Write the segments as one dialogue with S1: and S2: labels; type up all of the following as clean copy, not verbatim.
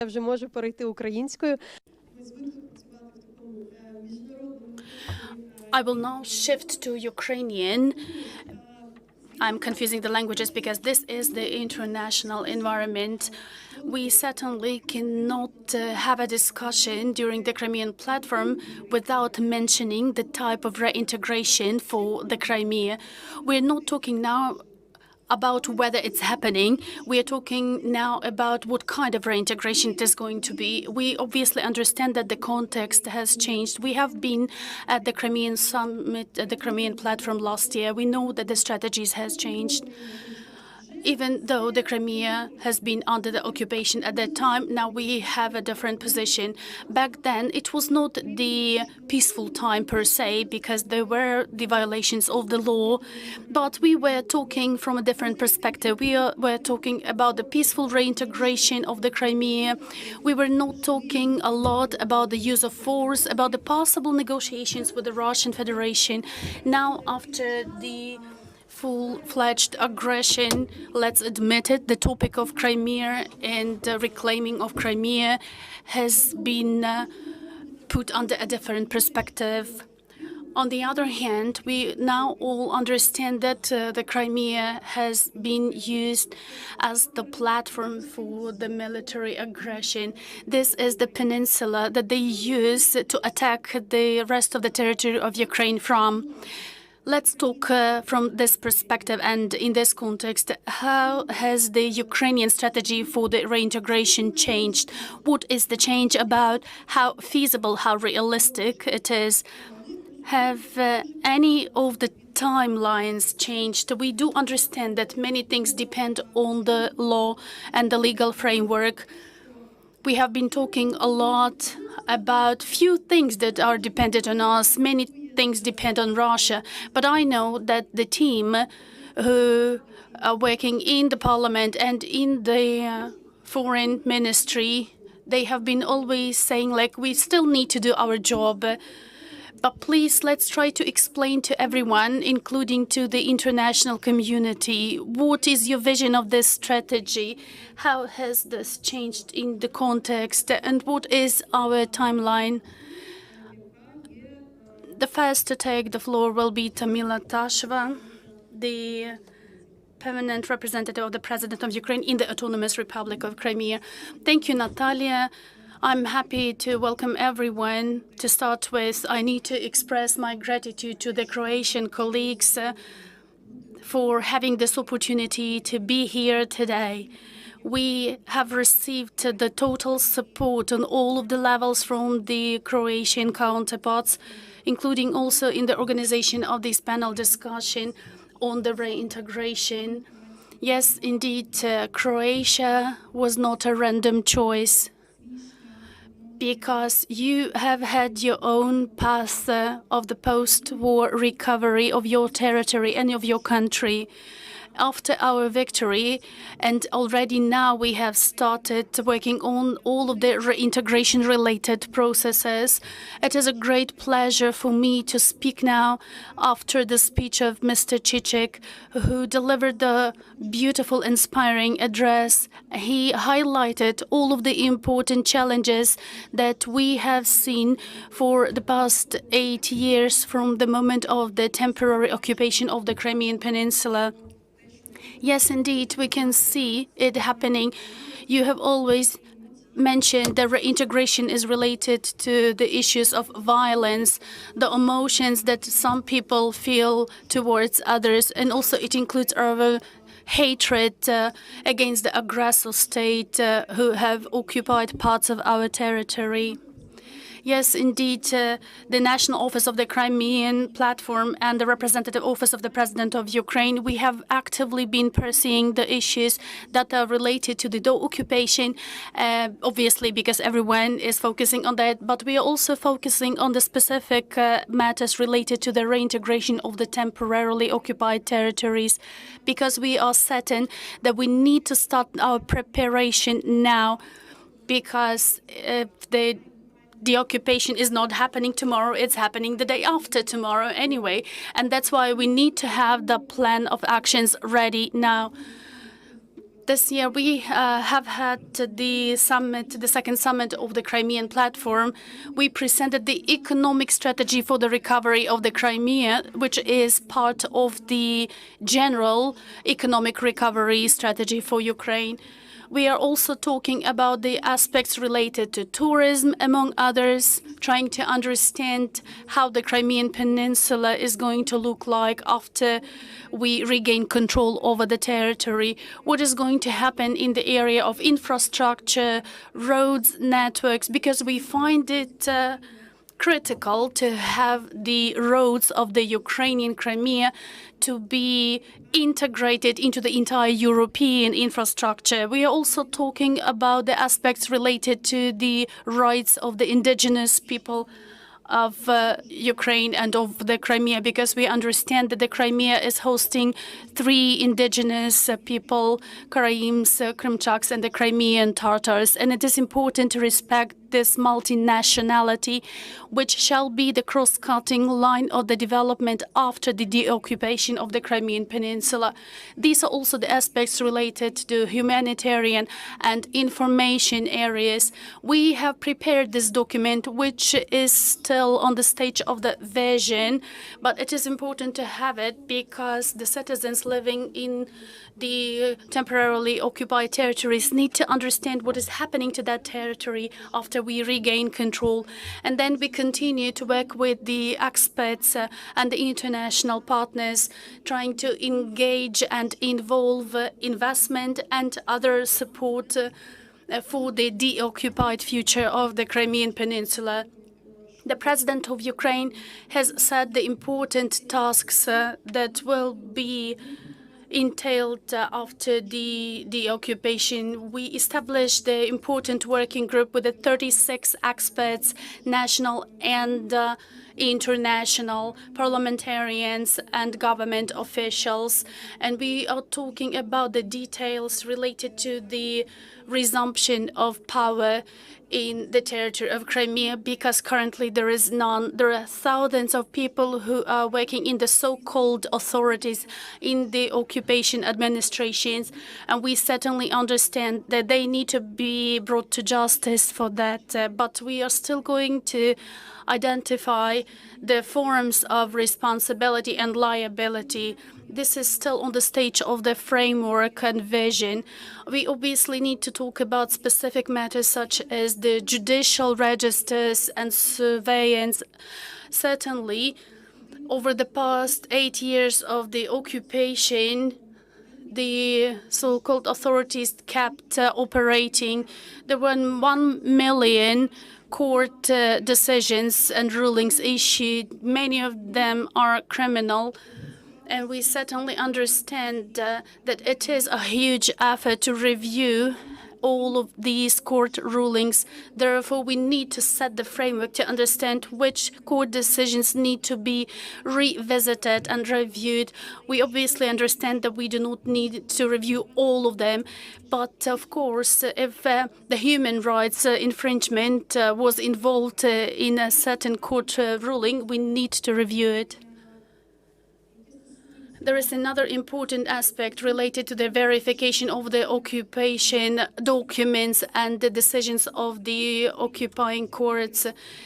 S1: Я вже можу перейти українською.
S2: I will now shift to Ukrainian. I'm confusing the languages because this is the international environment. We certainly cannot have a discussion during the Crimean Platform without mentioning the type of reintegration for the Crimea. We're not talking now about whether it's happening. We are talking now about what kind of reintegration it is going to be. We obviously understand that the context has changed. We have been at the Crimean Summit, at the Crimean Platform last year. We know that the strategies has changed. Even though the Crimea has been under the occupation at that time, now we have a different position. Back then, it was not the peaceful time per se, because there were the violations of the law, but we were talking from a different perspective. We were talking about the peaceful reintegration of the Crimea. We were not talking a lot about the use of force, about the possible negotiations with the Russian Federation. Now, after the full-fledged aggression, let's admit it, the topic of Crimea and reclaiming of Crimea has been put under a different perspective. On the other hand, we now all understand that the Crimea has been used as the platform for the military aggression. This is the peninsula that they use to attack the rest of the territory of Ukraine from. Let's talk from this perspective and in this context. How has the Ukrainian strategy for the reintegration changed? What is the change about? How feasible, how realistic it is? Have any of the timelines changed? We do understand that many things depend on the law and the legal framework. We have been talking a lot about few things that are dependent on us. Many things depend on Russia. But I know that the team who are working in the parliament and in the foreign ministry, they have been always saying, like, we still need to do our job. But please, let's try to explain to everyone, including to the international community, what is your vision of this strategy? How has this changed in the context? And what is our timeline? The first to take the floor will be Tamila Tasheva, the permanent representative of the President of Ukraine in the Autonomous Republic of Crimea. Thank you, Natalia. I'm happy to welcome everyone. To start with, I need to express my gratitude to the Croatian colleagues for having this opportunity to be here today. We have received the total support on all of the levels from the Croatian counterparts, including also in the organization of this panel discussion on the reintegration. Yes, indeed, Croatia was not a random choice, because you have had your own path of the post-war recovery of your territory and of your country. After our victory, and already now we have started working on all of the reintegration-related processes. It is a great pleasure for me to speak now after the speech of Mr. Chichik, who delivered the beautiful, inspiring address. He highlighted all of the important challenges that we have seen for the past 8 years from the moment of the temporary occupation of the Crimean Peninsula. Yes, indeed, we can see it happening. You have always mentioned that reintegration is related to the issues of violence, the emotions that some people feel towards others, and also it includes our hatred against the aggressor state who have occupied parts of our territory. Yes, indeed, the National Office of the Crimean Platform and the Representative Office of the President of Ukraine, we have actively been pursuing the issues that are related to the occupation, obviously because everyone is focusing on that, but we are also focusing on the specific matters related to the reintegration of the temporarily occupied territories, because we are certain that we need to start our preparation now, because if the occupation is not happening tomorrow, it's happening the day after tomorrow anyway. And that's why we need to have the plan of actions ready now. This year, we have had the summit, the second summit of the Crimean Platform. We presented the economic strategy for the recovery of the Crimea, which is part of the general economic recovery strategy for Ukraine. We are also talking about the aspects related to tourism, among others, trying to understand how the Crimean Peninsula is going to look like after we regain control over the territory, what is going to happen in the area of infrastructure, roads, networks, because we find it critical to have the roads of the Ukrainian Crimea to be integrated into the entire European infrastructure. We are also talking about the aspects related to the rights of the indigenous people of Ukraine and of the Crimea, because we understand that the Crimea is hosting three indigenous people, Karaites, Krymchaks, and the Crimean Tatars. And it is important to respect this multinationality, which shall be the cross-cutting line of the development after the deoccupation of the Crimean Peninsula. These are also the aspects related to humanitarian and information areas. We have prepared this document, which is still on the stage of the vision, but it is important to have it because the citizens living in the temporarily occupied territories need to understand what is happening to that territory after we regain control. And then we continue to work with the experts and the international partners, trying to engage and involve investment and other support for the deoccupied future of the Crimean Peninsula. The President of Ukraine has said the important tasks that will be entailed after the occupation. We established the important working group with the 36 experts, national and international, parliamentarians and government officials. And we are talking about the details related to the resumption of power in the territory of Crimea, because currently there is none. There are thousands of people who are working in the so-called authorities, in the occupation administrations, and we certainly understand that they need to be brought to justice for that. But we are still going to identify the forms of responsibility and liability. This is still on the stage of the framework and vision. We obviously need to talk about specific matters such as the judicial registers and surveillance. Certainly, over the past 8 years of the occupation, the so-called authorities kept operating. There were 1 million court decisions and rulings issued. Many of them are criminal. And we certainly understand that it is a huge effort to review all of these court rulings. Therefore, we need to set the framework to understand which court decisions need to be revisited and reviewed. We obviously understand that we do not need to review all of them. But of course, if the human rights infringement was involved in a certain court ruling, we need to review it. There is another important aspect related to the verification of the occupation documents and the decisions of the occupying courts.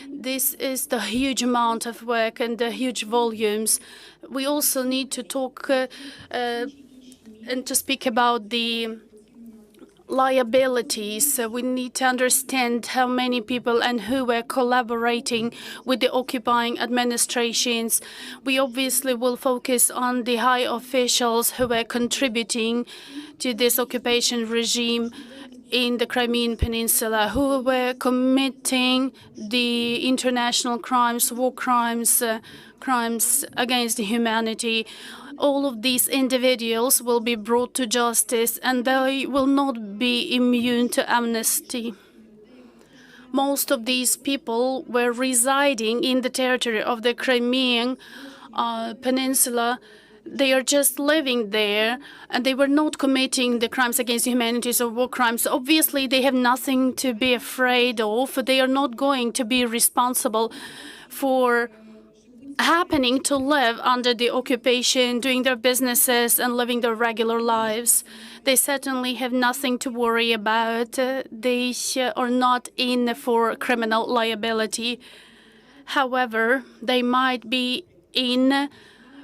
S2: This is the huge amount of work and the huge volumes. We also need to talk and to speak about the liabilities. We need to understand how many people and who were collaborating with the occupying administrations. We obviously will focus on the high officials who were contributing to this occupation regime in the Crimean Peninsula, who were committing the international crimes, war crimes, crimes against humanity. All of these individuals will be brought to justice, and they will not be immune to amnesty. Most of these people were residing in the territory of the Crimean Peninsula. They are just living there, and they were not committing the crimes against humanity or war crimes. Obviously, they have nothing to be afraid of. They are not going to be responsible for happening to live under the occupation, doing their businesses and living their regular lives. They certainly have nothing to worry about. They are not in for criminal liability. However, they might be in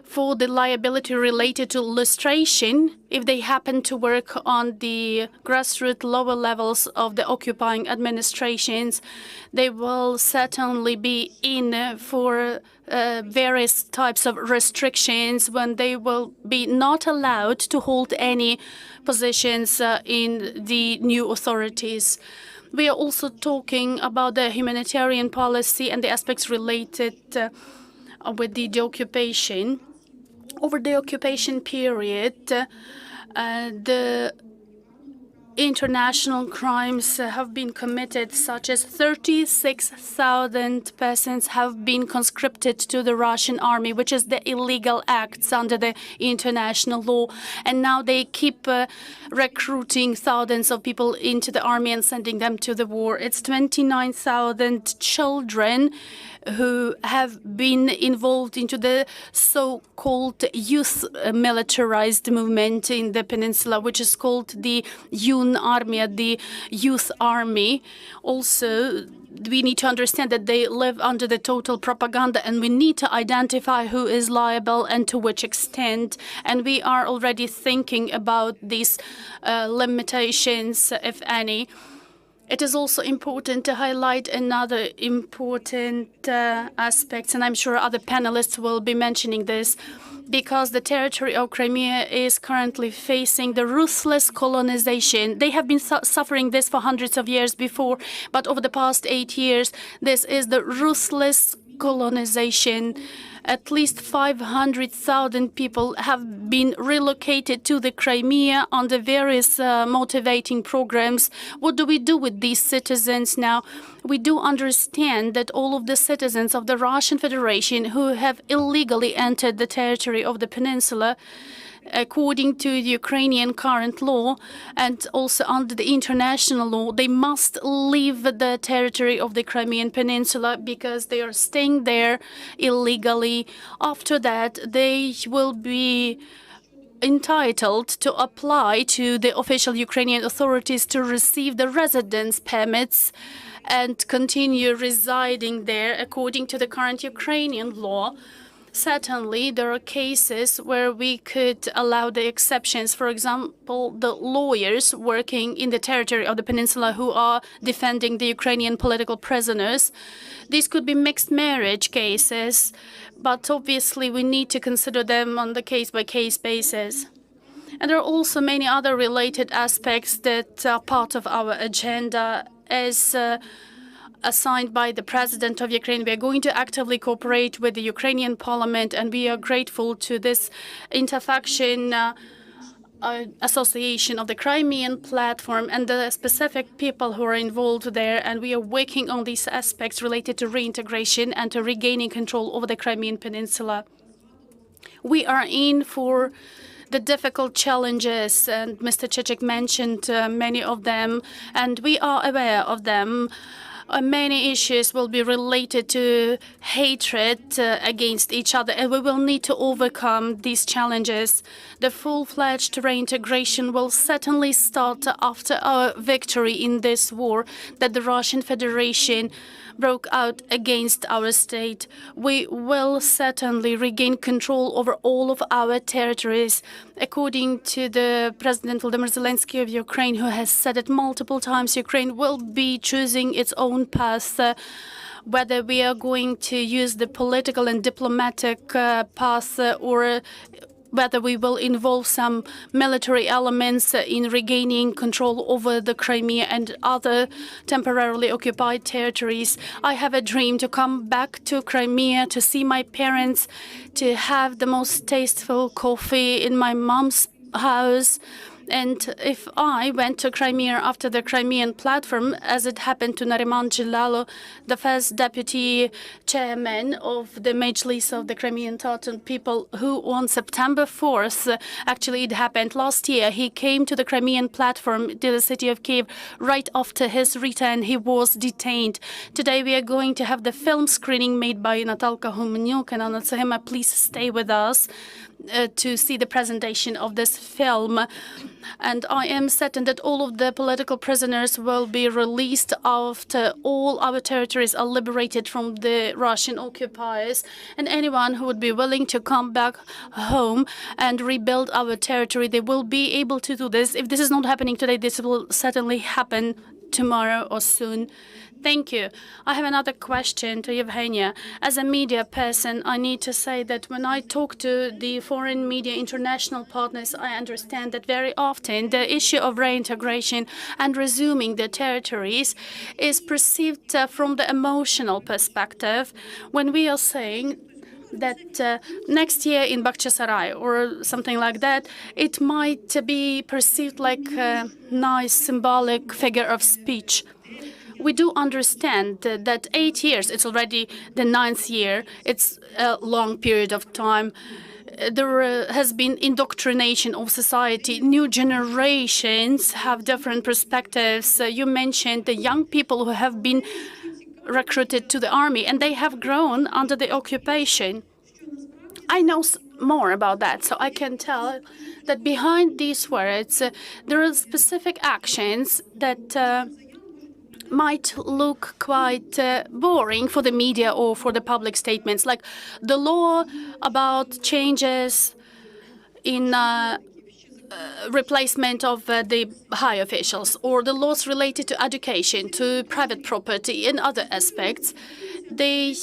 S2: for the liability related to lustration if they happen to work on the grassroots lower levels of the occupying administrations. They will certainly be in for various types of restrictions when they will be not allowed to hold any positions in the new authorities. We are also talking about the humanitarian policy and the aspects related with the occupation. Over the occupation period, the international crimes have been committed, such as 36,000 persons have been conscripted to the Russian army, which is the illegal acts under the international law. And now they keep recruiting thousands of people into the army and sending them to the war. It's 29,000 children who have been involved into the so-called youth militarized movement in the peninsula, which is called the Yun Army, the youth army. Also, we need to understand that they live under the total propaganda, and we need to identify who is liable and to which extent. And we are already thinking about these limitations, if any. It is also important to highlight another important aspect, and I'm sure other panelists will be mentioning this, because the territory of Crimea is currently facing the ruthless colonization. They have been suffering this for hundreds of years before, but over the past 8 years, this is the ruthless colonization. At least 500,000 people have been relocated to the Crimea under various motivating programs. What do we do with these citizens now? We do understand that all of the citizens of the Russian Federation who have illegally entered the territory of the peninsula, according to the Ukrainian current law and also under the international law, they must leave the territory of the Crimean Peninsula because they are staying there illegally. After that, they will be entitled to apply to the official Ukrainian authorities to receive the residence permits and continue residing there according to the current Ukrainian law. Certainly, there are cases where we could allow the exceptions. For example, the lawyers working in the territory of the peninsula who are defending the Ukrainian political prisoners. These could be mixed marriage cases, but obviously we need to consider them on the case-by-case basis. And there are also many other related aspects that are part of our agenda as assigned by the President of Ukraine. We are going to actively cooperate with the Ukrainian Parliament, and we are grateful to this interfaction association of the Crimean Platform and the specific people who are involved there. And we are working on these aspects related to reintegration and to regaining control over the Crimean Peninsula. We are in for the difficult challenges, and Mr. Chichik mentioned many of them, and we are aware of them. Many issues will be related to hatred against each other, and we will need to overcome these challenges. The full-fledged reintegration will certainly start after our victory in this war that the Russian Federation broke out against our state. We will certainly regain control over all of our territories. According to the President Volodymyr Zelensky of Ukraine, who has said it multiple times, Ukraine will be choosing its own path. Whether we are going to use the political and diplomatic path or whether we will involve some military elements in regaining control over the Crimea and other temporarily occupied territories. I have a dream to come back to Crimea, to see my parents, to have the most tasteful coffee in my mom's house, And if I went to Crimea after the Crimean Platform, as it happened to Nariman Jalalo, the first deputy chairman of the Mejlis of the Crimean Tatar people, who on September 4th, actually it happened last year, he came to the Crimean Platform to the city of Kiev. Right after his return, he was detained. Today we are going to have the film screening made by Natalka Humanyuk and Anna Tsahima. Please stay with us to see the presentation of this film. And I am certain that all of the political prisoners will be released after all our territories are liberated from the Russian occupiers. And anyone who would be willing to come back home and rebuild our territory, they will be able to do this. If this is not happening today, this will certainly happen tomorrow or soon. Thank you. I have another question to Evgenia. As a media person, I need to say that when I talk to the foreign media international partners, I understand that very often the issue of reintegration and resuming the territories is perceived from the emotional perspective, when we are saying that next year in Bakhchisarai or something like that, it might be perceived like a nice symbolic figure of speech. We do understand that 8 years, it's already the 9th year, it's a long period of time. There has been indoctrination of society. New generations have different perspectives. You mentioned the young people who have been recruited to the army, and they have grown under the occupation. I know more about that, so I can tell that behind these words, there are specific actions that might look quite boring for the media or for the public statements, like the law about changes in replacement of the high officials, or the laws related to education, to private property, and other aspects. They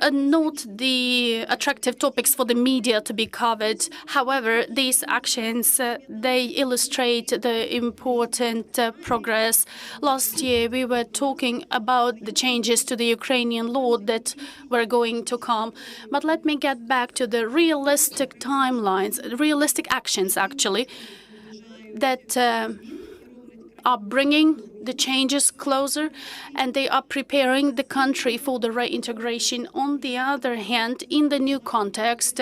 S2: are not the attractive topics for the media to be covered. However, these actions, they illustrate the important progress. Last year, we were talking about the changes to the Ukrainian law that were going to come. But let me get back to the realistic timelines, realistic actions, actually, that are bringing the changes closer, and they are preparing the country for the reintegration. On the other hand, in the new context,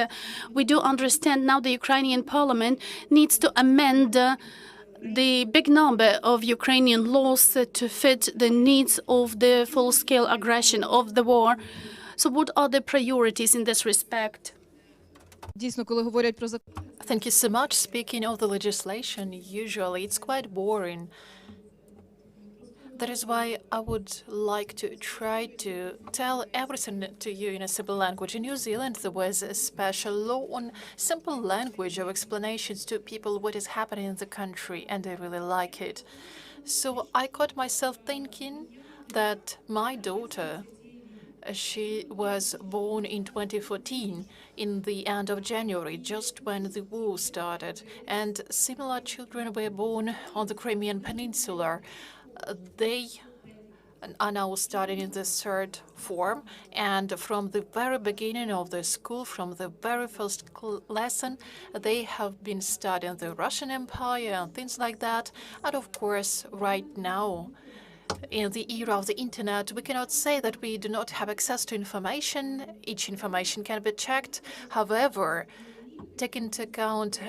S2: we do understand now the Ukrainian parliament needs to amend the big number of Ukrainian laws to fit the needs of the full-scale aggression of the war. So what are the priorities in this respect?
S3: Thank you so much. Speaking of the legislation, usually it's quite boring. That is why I would like to try to tell everything to you in a simple language. In New Zealand, there was a special law on simple language of explanations to people what is happening in the country, and I really like it. So I caught myself thinking that my daughter, she was born in 2014, in the end of January, just when the war started, and similar children were born on the Crimean Peninsula. They are now studying in the 3rd form, and from the very beginning of the school, from the very first lesson, they have been studying the Russian Empire and things like that. And of course, right now, in the era of the internet, we cannot say that we do not have access to information. Each information can be checked. However, take into account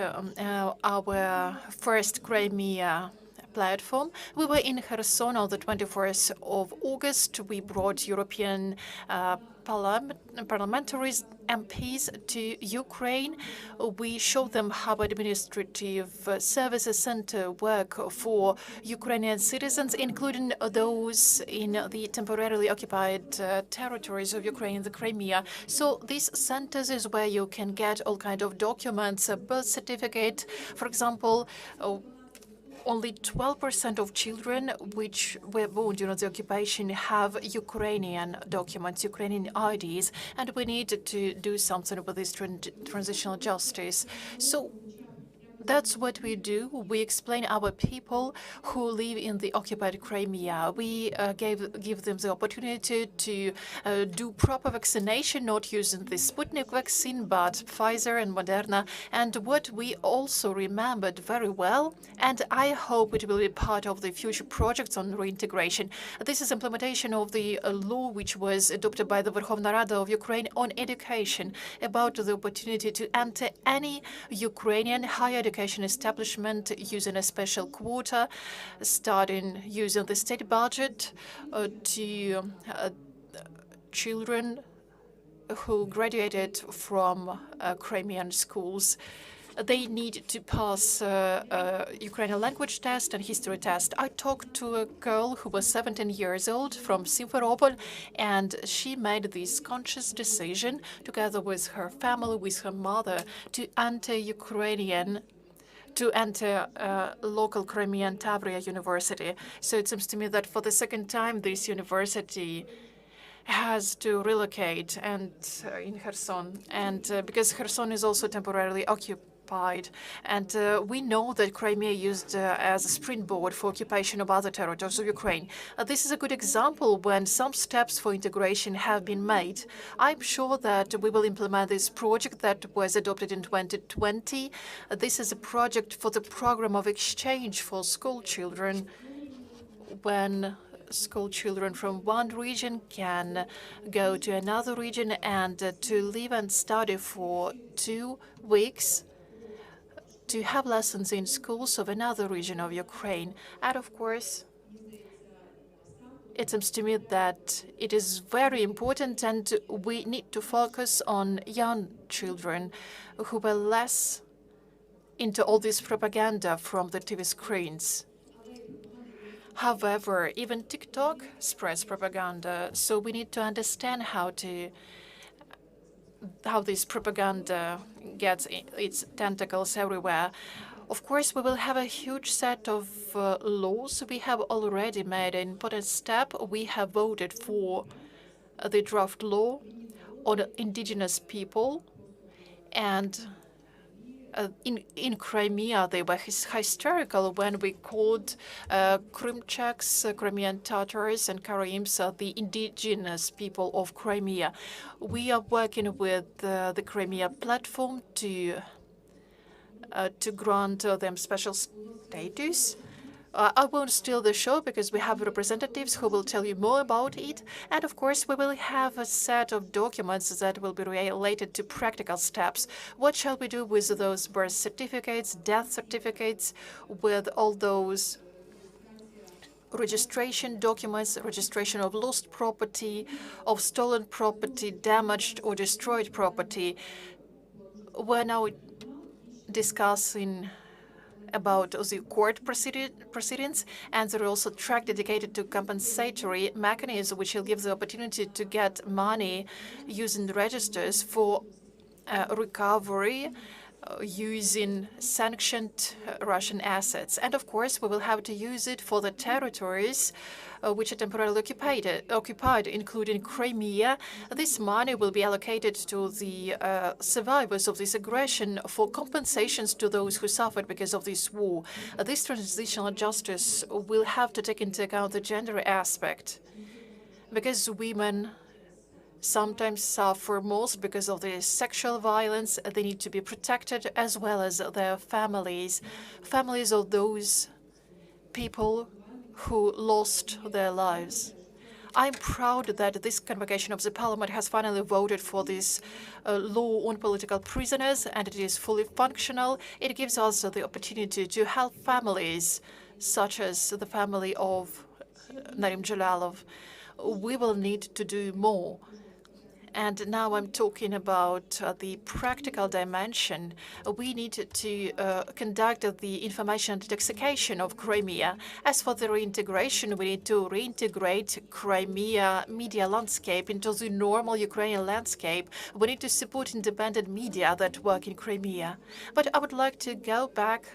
S3: our first Crimea platform. We were in Kherson on the 21st of August. We brought European parliamentaries, MPs to Ukraine. We showed them how administrative services center work for Ukrainian citizens, including those in the temporarily occupied territories of Ukraine, the Crimea. So these centers is where you can get all kind of documents, a birth certificate, for example. Only 12% of children which were born during the occupation have Ukrainian documents, Ukrainian IDs, and we need to do something with this transitional justice. So That's what we do. We explain our people who live in the occupied Crimea. We give them the opportunity to do proper vaccination, not using the Sputnik vaccine, but Pfizer and Moderna. And what we also remembered very well, and I hope it will be part of the future projects on reintegration, this is implementation of the law which was adopted by the Verkhovna Rada of Ukraine on education, about the opportunity to enter any Ukrainian higher education establishment using a special quota, starting using the state budget to children who graduated from Crimean schools. They need to pass Ukrainian language test and history test. I talked to a girl who was 17 years old from Simferopol, and she made this conscious decision together with her family, with her mother, to enter local Crimean Tatars University. So it seems to me that for the second time, this university has to relocate and in Kherson, and because Kherson is also temporarily occupied. And we know that Crimea used as a springboard for occupation of other territories of Ukraine. This is a good example when some steps for integration have been made. I'm sure that we will implement this project that was adopted in 2020. This is a project for the program of exchange for school children, when school children from one region can go to another region and to live and study for 2 weeks, to have lessons in schools of another region of Ukraine. And of course, it seems to me that it is very important, and we need to focus on young children who were less into all this propaganda from the TV screens. However, even TikTok spreads propaganda, so we need to understand how this propaganda gets its tentacles everywhere. Of course, we will have a huge set of laws. We have already made an important step. We have voted for the draft law on indigenous people, and in Crimea, they were hysterical when we called Krymchaks, Crimean Tatars, and Karaites the indigenous people of Crimea. We are working with the Crimean Platform to grant them special status. I won't steal the show because we have representatives who will tell you more about it. And of course, we will have a set of documents that will be related to practical steps. What shall we do with those birth certificates, death certificates, with all those registration documents, registration of lost property, of stolen property, damaged or destroyed property? We're now discussing about the court proceedings, and there are also track dedicated to compensatory mechanism, which will give the opportunity to get money using registers for recovery using sanctioned Russian assets. And of course, we will have to use it for the territories which are temporarily occupied, including Crimea. This money will be allocated to the survivors of this aggression for compensations to those who suffered because of this war. This transitional justice will have to take into account the gender aspect, because women sometimes suffer most because of the sexual violence. They need to be protected, as well as their families of those people who lost their lives. I'm proud that this convocation of the parliament has finally voted for this law on political prisoners, and it is fully functional. It gives us the opportunity to help families, such as the family of Narim Jalalov. We will need to do more. And now I'm talking about the practical dimension. We need to conduct the information intoxication of Crimea. As for the reintegration, we need to reintegrate Crimea media landscape into the normal Ukrainian landscape. We need to support independent media that work in Crimea. But I would like to go back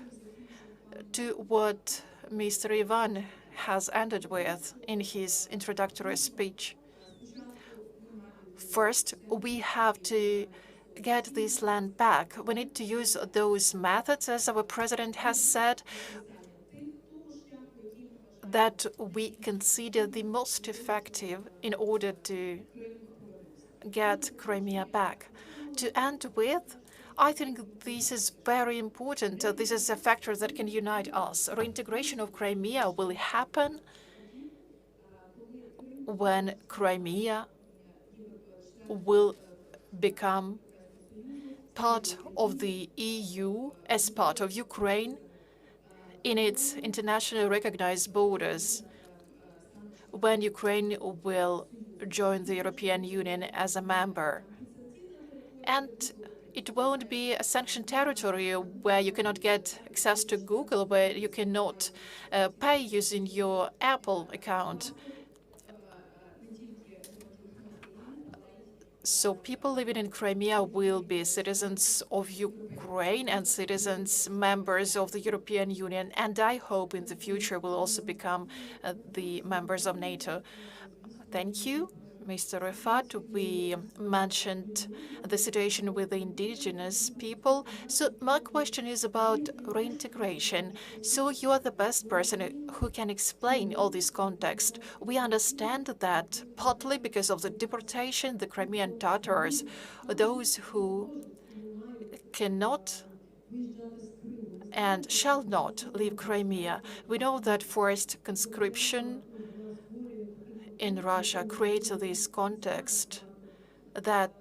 S3: to what Mr. Ivan has ended with in his introductory speech. First, we have to get this land back, we need to use those methods, as our president has said, that we consider the most effective in order to get Crimea back. To end with, I think this is very important. This is a factor that can unite us. Reintegration of Crimea will happen when Crimea will become part of the EU as part of Ukraine in its internationally recognized borders, when Ukraine will join the European Union as a member. And it won't be a sanctioned territory where you cannot get access to Google, where you cannot pay using your Apple account. So people living in Crimea will be citizens of Ukraine and citizens, members of the European Union, and I hope in the future will also become the members of NATO. Thank you, Mr. Rifat. We mentioned the situation with the indigenous people. So my question is about reintegration. So you are the best person who can explain all this context. We understand that partly because of the deportation, the Crimean Tatars, those who cannot and shall not leave Crimea. We know that forced conscription in Russia creates this context that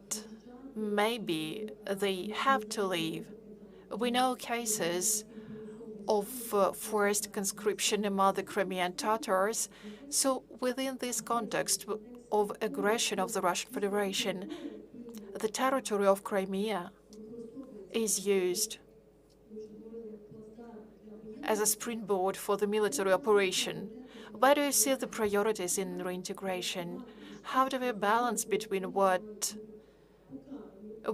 S3: maybe they have to leave. We know cases of forced conscription among the Crimean Tatars. So within this context of aggression of the Russian Federation, the territory of Crimea is used as a springboard for the military operation. Where do you see the priorities in reintegration? How do we balance between what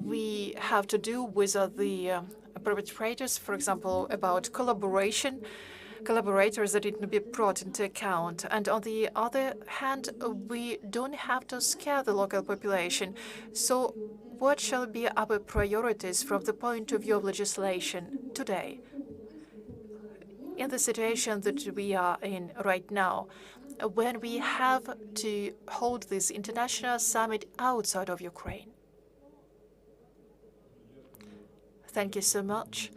S3: we have to do with the perpetrators, for example, about collaborators that need to be brought into account, and on the other hand, we don't have to scare the local population. So what shall be our priorities from the point of view of legislation today? In the situation that we are in right now, when we have to hold this international summit outside of Ukraine. Thank you so much.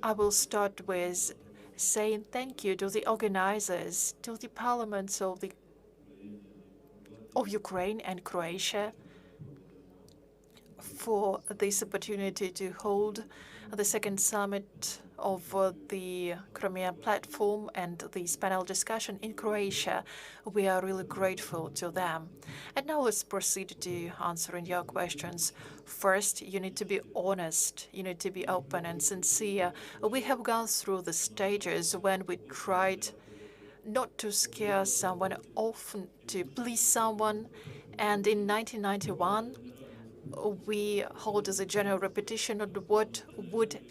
S3: I will start with saying thank you to the organizers, to the parliaments of Ukraine and Croatia for this opportunity to hold the second summit of the Crimean Platform and this panel discussion in Croatia. We are really grateful to them. And now let's proceed to answering your questions. First, you need to be honest. You need to be open and sincere. We have gone through the stages when we tried not to scare someone, often to please someone. And in 1991, we hold as a general repetition of what would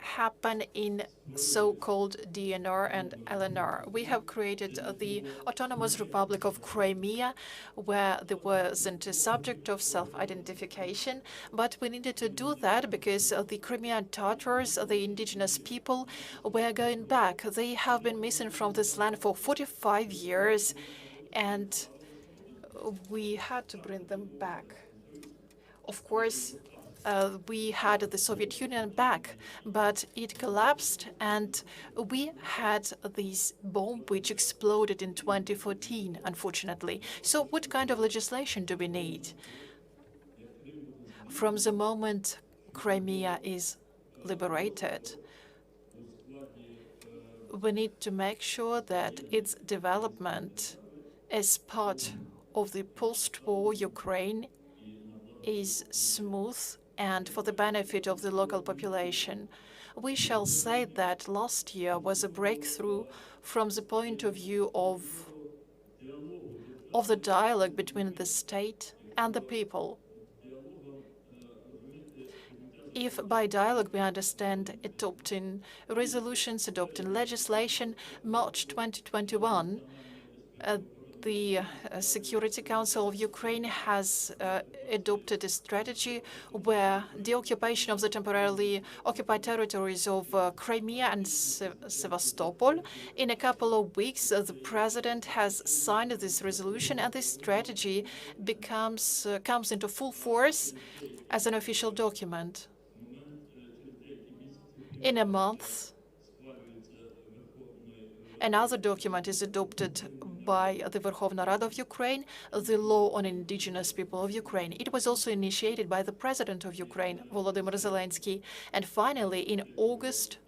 S3: happen in so-called DNR and LNR. We have created the Autonomous Republic of Crimea, where there wasn't a subject of self-identification, but we needed to do that because the Crimean Tatars, the indigenous people, were going back. They have been missing from this land for 45 years, and we had to bring them back. Of course, we had the Soviet Union back, but it collapsed, and we had this bomb which exploded in 2014, unfortunately. So what kind of legislation do we need? From the moment Crimea is liberated, we need to make sure that its development as part of the post-war Ukraine is smooth and for the benefit of the local population. We shall say that last year was a breakthrough from the point of view of the dialogue between the state and the people. If by dialogue we understand adopting resolutions, adopting legislation, March 2021, the Security Council of Ukraine has adopted a strategy where the occupation of the temporarily occupied territories of Crimea and Sevastopol. In a couple of weeks, the president has signed this resolution, and this strategy comes into full force as an official document. In a month, another document is adopted by the Verkhovna Rada of Ukraine, the law on indigenous people of Ukraine. It was also initiated by the president of Ukraine, Volodymyr Zelensky. And finally, in August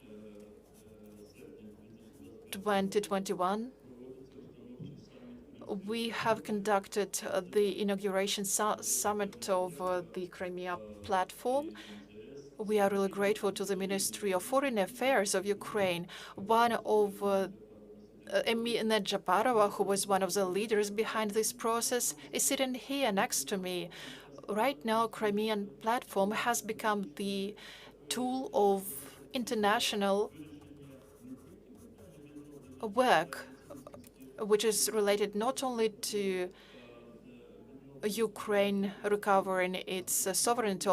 S3: 2021, we have conducted the inauguration summit of the Crimean Platform. We are really grateful to the Ministry of Foreign Affairs of Ukraine. One of Emina Japarova, who was one of the leaders behind this process, is sitting here next to me. Right now, Crimean Platform has become the tool of international work, which is related not only to Ukraine recovering its sovereignty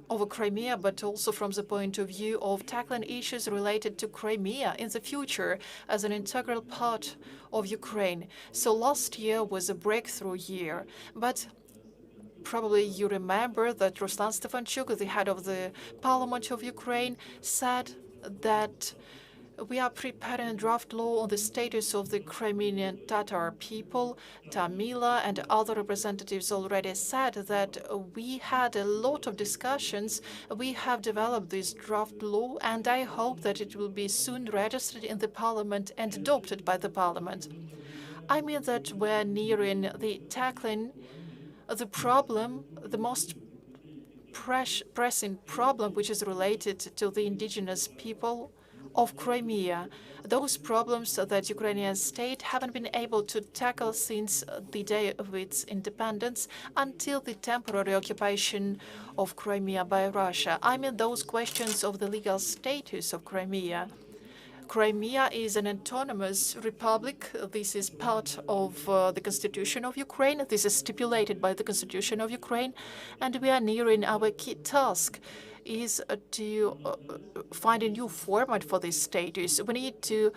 S3: over Crimea, but also from the point of view of tackling issues related to Crimea in the future as an integral part of Ukraine. So last year was a breakthrough year, but probably you remember that Ruslan Stefanchuk, the head of the Parliament of Ukraine, said that we are preparing a draft law on the status of the Crimean Tatar people. Tamila and other representatives already said that we had a lot of discussions. We have developed this draft law, and I hope that it will be soon registered in the parliament and adopted by the parliament. I mean that we're nearing the tackling the problem, the most pressing problem, which is related to the indigenous people of Crimea, those problems that Ukrainian state haven't been able to tackle since the day of its independence until the temporary occupation of Crimea by Russia. I mean those questions of the legal status of Crimea. Crimea is an autonomous republic. This is part of the Constitution of Ukraine. This is stipulated by the Constitution of Ukraine, and we are nearing our key task is to find a new format for this status. We need to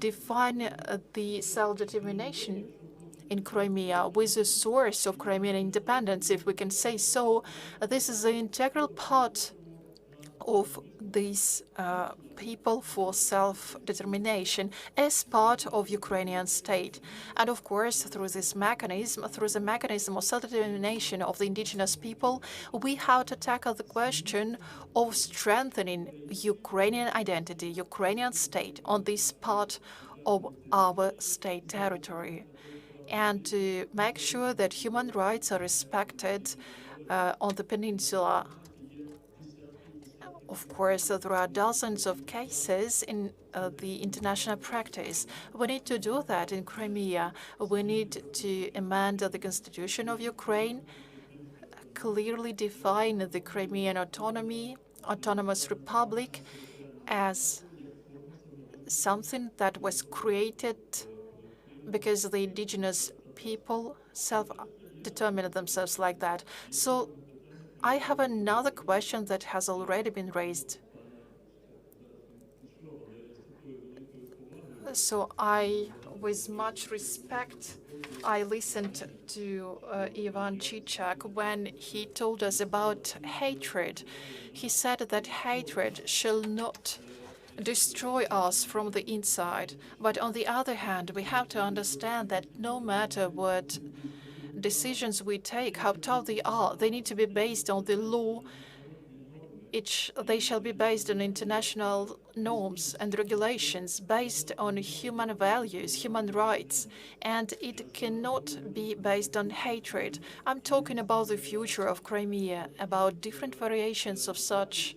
S3: define the self-determination in Crimea with the source of Crimean independence, if we can say so. This is an integral part of these people for self-determination as part of Ukrainian state. And of course, through this mechanism, through the mechanism of self-determination of the indigenous people, we have to tackle the question of strengthening Ukrainian identity, Ukrainian state on this part of our state territory, and to make sure that human rights are respected on the peninsula. Of course, there are dozens of cases in the international practice. We need to do that in Crimea. We need to amend the Constitution of Ukraine, clearly define the Crimean autonomous republic as something that was created because the indigenous people self-determined themselves like that. So I have another question that has already been raised. So with much respect, I listened to Ivan Chichak when he told us about hatred. He said that hatred shall not destroy us from the inside. But on the other hand, we have to understand that no matter what decisions we take, how tough they are, they need to be based on the law. They shall be based on international norms and regulations, based on human values, human rights, and it cannot be based on hatred. I'm talking about the future of Crimea, about different variations of such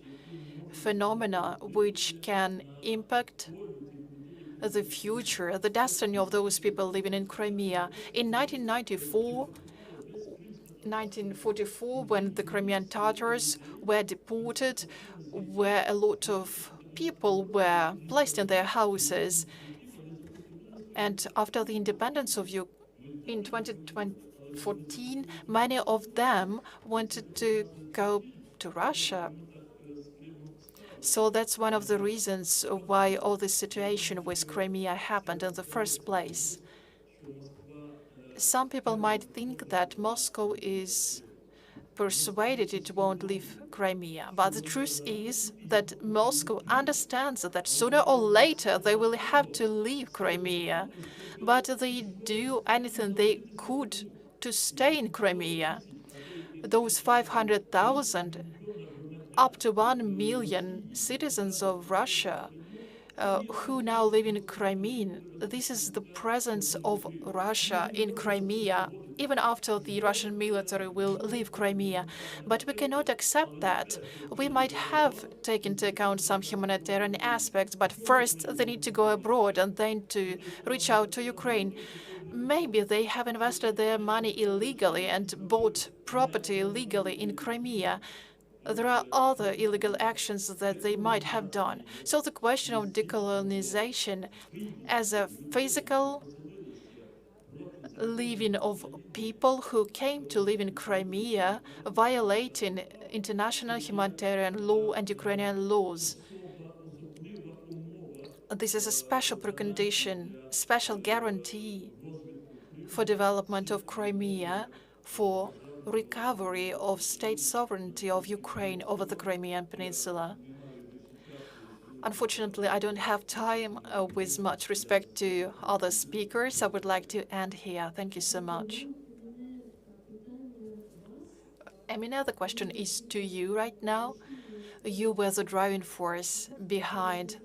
S3: phenomena which can impact the future, the destiny of those people living in Crimea. In 1944, when the Crimean Tatars were deported, where a lot of people were placed in their houses, and after the independence of in 2014, many of them wanted to go to Russia. So that's one of the reasons why all this situation with Crimea happened in the first place. Some people might think that Moscow is persuaded it won't leave Crimea, but the truth is that Moscow understands that sooner or later they will have to leave Crimea, but they do anything they could to stay in Crimea. Those 500,000, up to 1 million citizens of Russia who now live in Crimea. This is the presence of Russia in Crimea, even after the Russian military will leave Crimea. But we cannot accept that. We might have taken into account some humanitarian aspects, but first they need to go abroad and then to reach out to Ukraine. Maybe they have invested their money illegally and bought property illegally in Crimea. There are other illegal actions that they might have done. So the question of decolonization as a physical living of people who came to live in Crimea, violating international humanitarian law and Ukrainian laws. This is a special precondition, special guarantee for development of Crimea, for recovery of state sovereignty of Ukraine over the Crimean Peninsula. Unfortunately, I don't have time. With much respect to other speakers, I would like to end here. Thank you so much. Emina, the question is to you right now. You were the driving force behind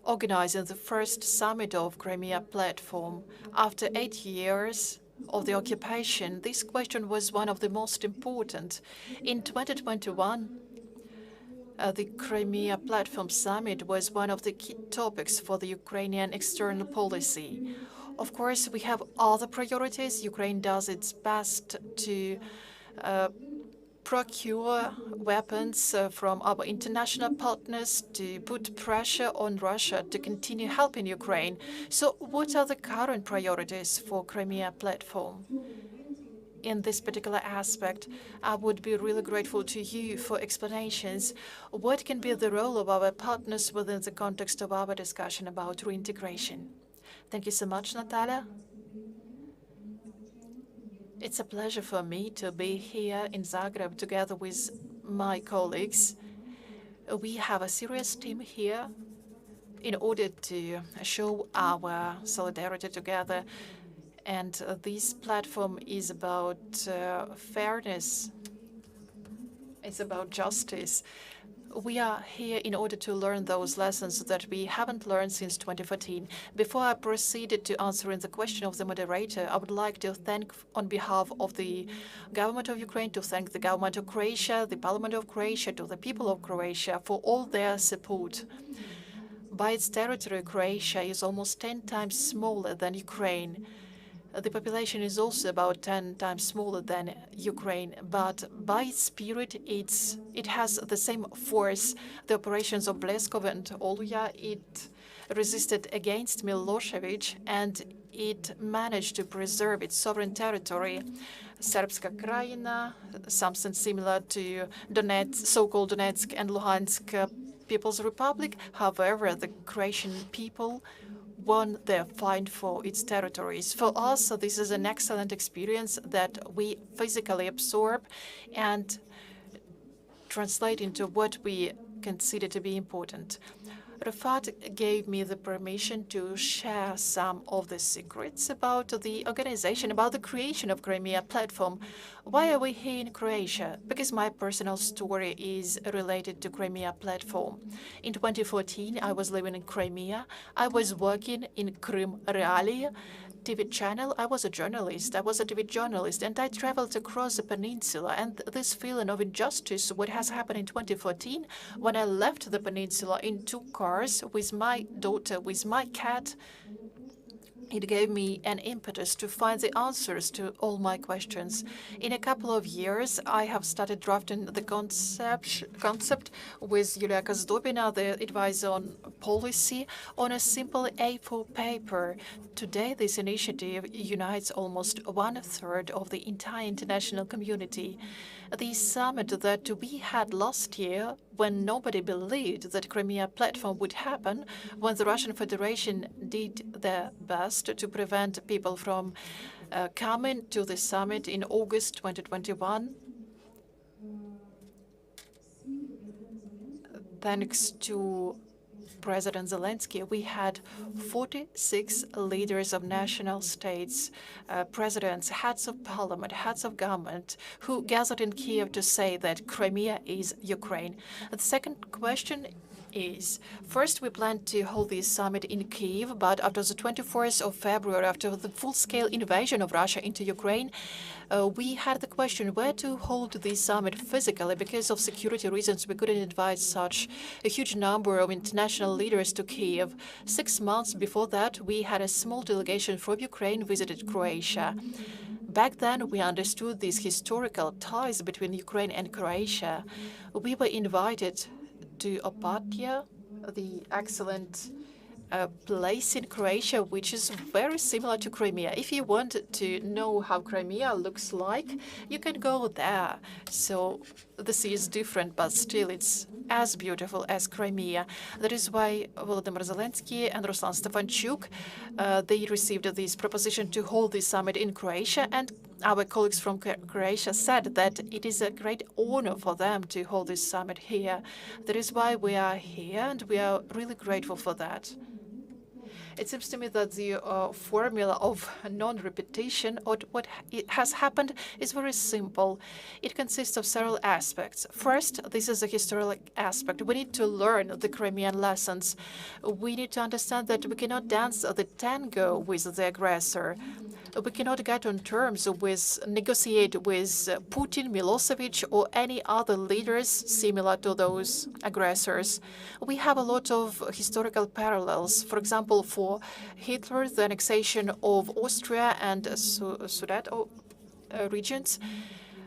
S3: organizing the first summit of Crimean Platform. After 8 years of the occupation, this question was one of the most important. In 2021, the Crimean Platform Summit was one of the key topics for the Ukrainian external policy. Of course, we have other priorities. Ukraine does its best to procure weapons from our international partners, to put pressure on Russia to continue helping Ukraine. So what are the current priorities for Crimean Platform? In this particular aspect, I would be really grateful to you for explanations. What can be the role of our partners within the context of our discussion about reintegration? Thank you so much, Natalia. It's a pleasure for me to be here in Zagreb together with my colleagues. We have a serious team here in order to show our solidarity together. And this platform is about fairness. It's about justice. We are here in order to learn those lessons that we haven't learned since 2014. Before I proceed to answering the question of the moderator, I would like to thank, on behalf of the government of Ukraine, to thank the government of Croatia, the parliament of Croatia, to the people of Croatia for all their support. By its territory, Croatia is almost 10 times smaller than Ukraine. The population is also about 10 times smaller than Ukraine, but by its spirit, it has the same force. The operations of Bleskov and Oluya, it resisted against Milosevic, and it managed to preserve its sovereign territory. Serbska Krajina, something similar to so-called Donetsk and Luhansk People's Republic. However, the Croatian people won their fight for its territories. For us, this is an excellent experience that we physically absorb and translate into what we consider to be important. Rafat gave me the permission to share some of the secrets about the organization, about the creation of Crimean Platform. Why are we here in Croatia? Because my personal story is related to Crimean Platform. In 2014, I was living in Crimea. I was working in Krim Realia TV channel. I was a journalist. I was a TV journalist, and I traveled across the peninsula. And this feeling of injustice, what has happened in 2014, when I left the peninsula in 2 cars with my daughter, with my cat, It gave me an impetus to find the answers to all my questions. In a couple of years, I have started drafting the concept with Yulia Kozdobina, the advisor on policy, on a simple A4 paper. Today, this initiative unites almost one-third of the entire international community. The summit that we had last year, when nobody believed that Crimean Platform would happen, when the Russian Federation did their best to prevent people from coming to the summit in August 2021, thanks to President Zelensky, we had 46 leaders of national states, presidents, heads of parliament, heads of government, who gathered in Kiev to say that Crimea is Ukraine. The second question is, first, we plan to hold this summit in Kiev, but after the 24th of February, after the full-scale invasion of Russia into Ukraine, we had the question where to hold this summit physically. Because of security reasons, we couldn't invite such a huge number of international leaders to Kiev. 6 months before that, we had a small delegation from Ukraine visited Croatia. Back then, we understood these historical ties between Ukraine and Croatia. We were invited to Opatija, the excellent place in Croatia, which is very similar to Crimea. If you want to know how Crimea looks like, you can go there. So the sea is different, but still it's as beautiful as Crimea. That is why Volodymyr Zelensky and Ruslan Stefanchuk, they received this proposition to hold this summit in Croatia, and our colleagues from Croatia said that it is a great honor for them to hold this summit here. That is why we are here, and we are really grateful for that. It seems to me that the formula of non-repetition, or what has happened, is very simple. It consists of several aspects. First, this is a historical aspect. We need to learn the Crimean lessons. We need to understand that we cannot dance the tango with the aggressor. We cannot get on terms with, negotiate with Putin, Milosevic, or any other leaders similar to those aggressors. We have a lot of historical parallels. For example, for Hitler, the annexation of Austria and Sudet regions,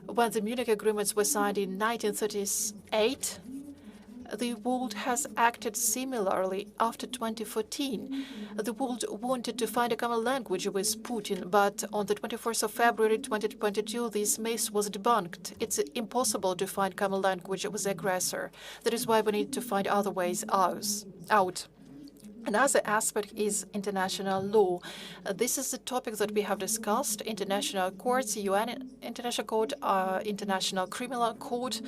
S3: when the Munich agreements were signed in 1938, the world has acted similarly after 2014. The world wanted to find a common language with Putin, but on the 21st of February 2022, this myth was debunked. It's impossible to find common language with the aggressor. That is why we need to find other ways out. Another aspect is international law. This is the topic that we have discussed. International courts, UN International Court, International Criminal Court.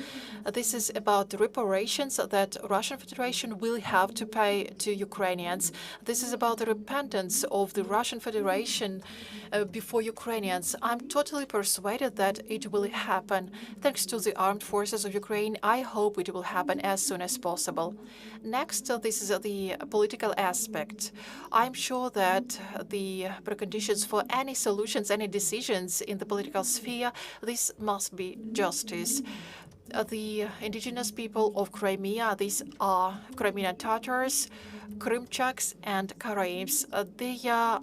S3: This is about the reparations that Russian Federation will have to pay to Ukrainians. This is about the repentance of the Russian Federation before Ukrainians. I'm totally persuaded that it will happen. Thanks to the armed forces of Ukraine, I hope it will happen as soon as possible. Next, this is the political aspect. I'm sure that the preconditions for any solutions, any decisions in the political sphere, this must be justice. The indigenous people of Crimea, these are Crimean Tatars, Krymchaks, and Karaites. They are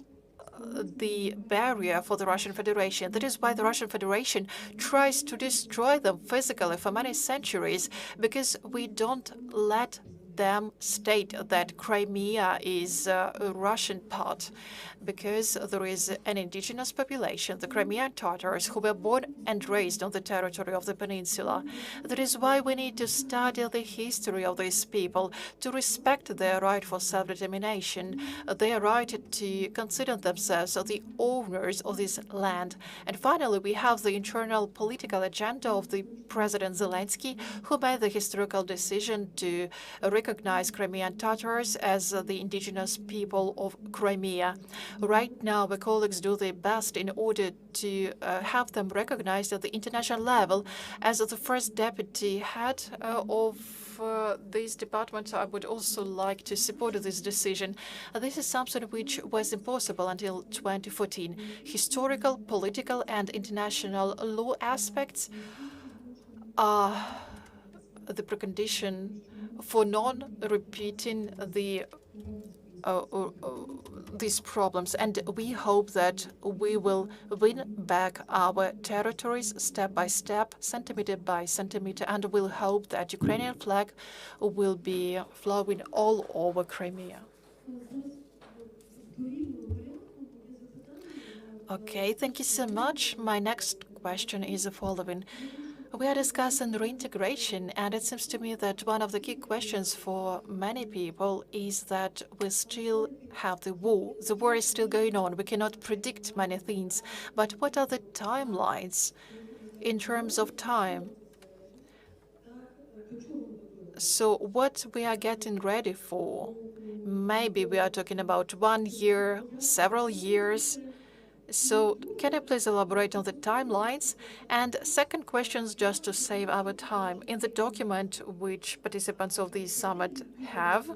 S3: the barrier for the Russian Federation. That is why the Russian Federation tries to destroy them physically for many centuries, because we don't let them state that Crimea is a Russian part, because there is an indigenous population, the Crimean Tatars, who were born and raised on the territory of the peninsula. That is why we need to study the history of these people, to respect their right for self-determination, their right to consider themselves the owners of this land. And finally, we have the internal political agenda of the President Zelensky, who made the historical decision to recognize Crimean Tatars as the indigenous people of Crimea. Right now, the colleagues do their best in order to have them recognized at the international level. As the first deputy head of this department, I would also like to support this decision. This is something which was impossible until 2014. Historical, political, and international law aspects are the precondition for non-repeating the these problems, and we hope that we will win back our territories step by step, centimeter by centimeter, and we'll hope that Ukrainian flag will be flowing all over Crimea. Okay, thank you so much. My next question is the following. We are discussing reintegration, and it seems to me that one of the key questions for many people is that we still have the war. The war is still going on. We cannot predict many things. But what are the timelines in terms of time? So what we are getting ready for? Maybe we are talking about 1 year, several years. So can you please elaborate on the timelines? And second question, just to save our time. In the document which participants of this summit have,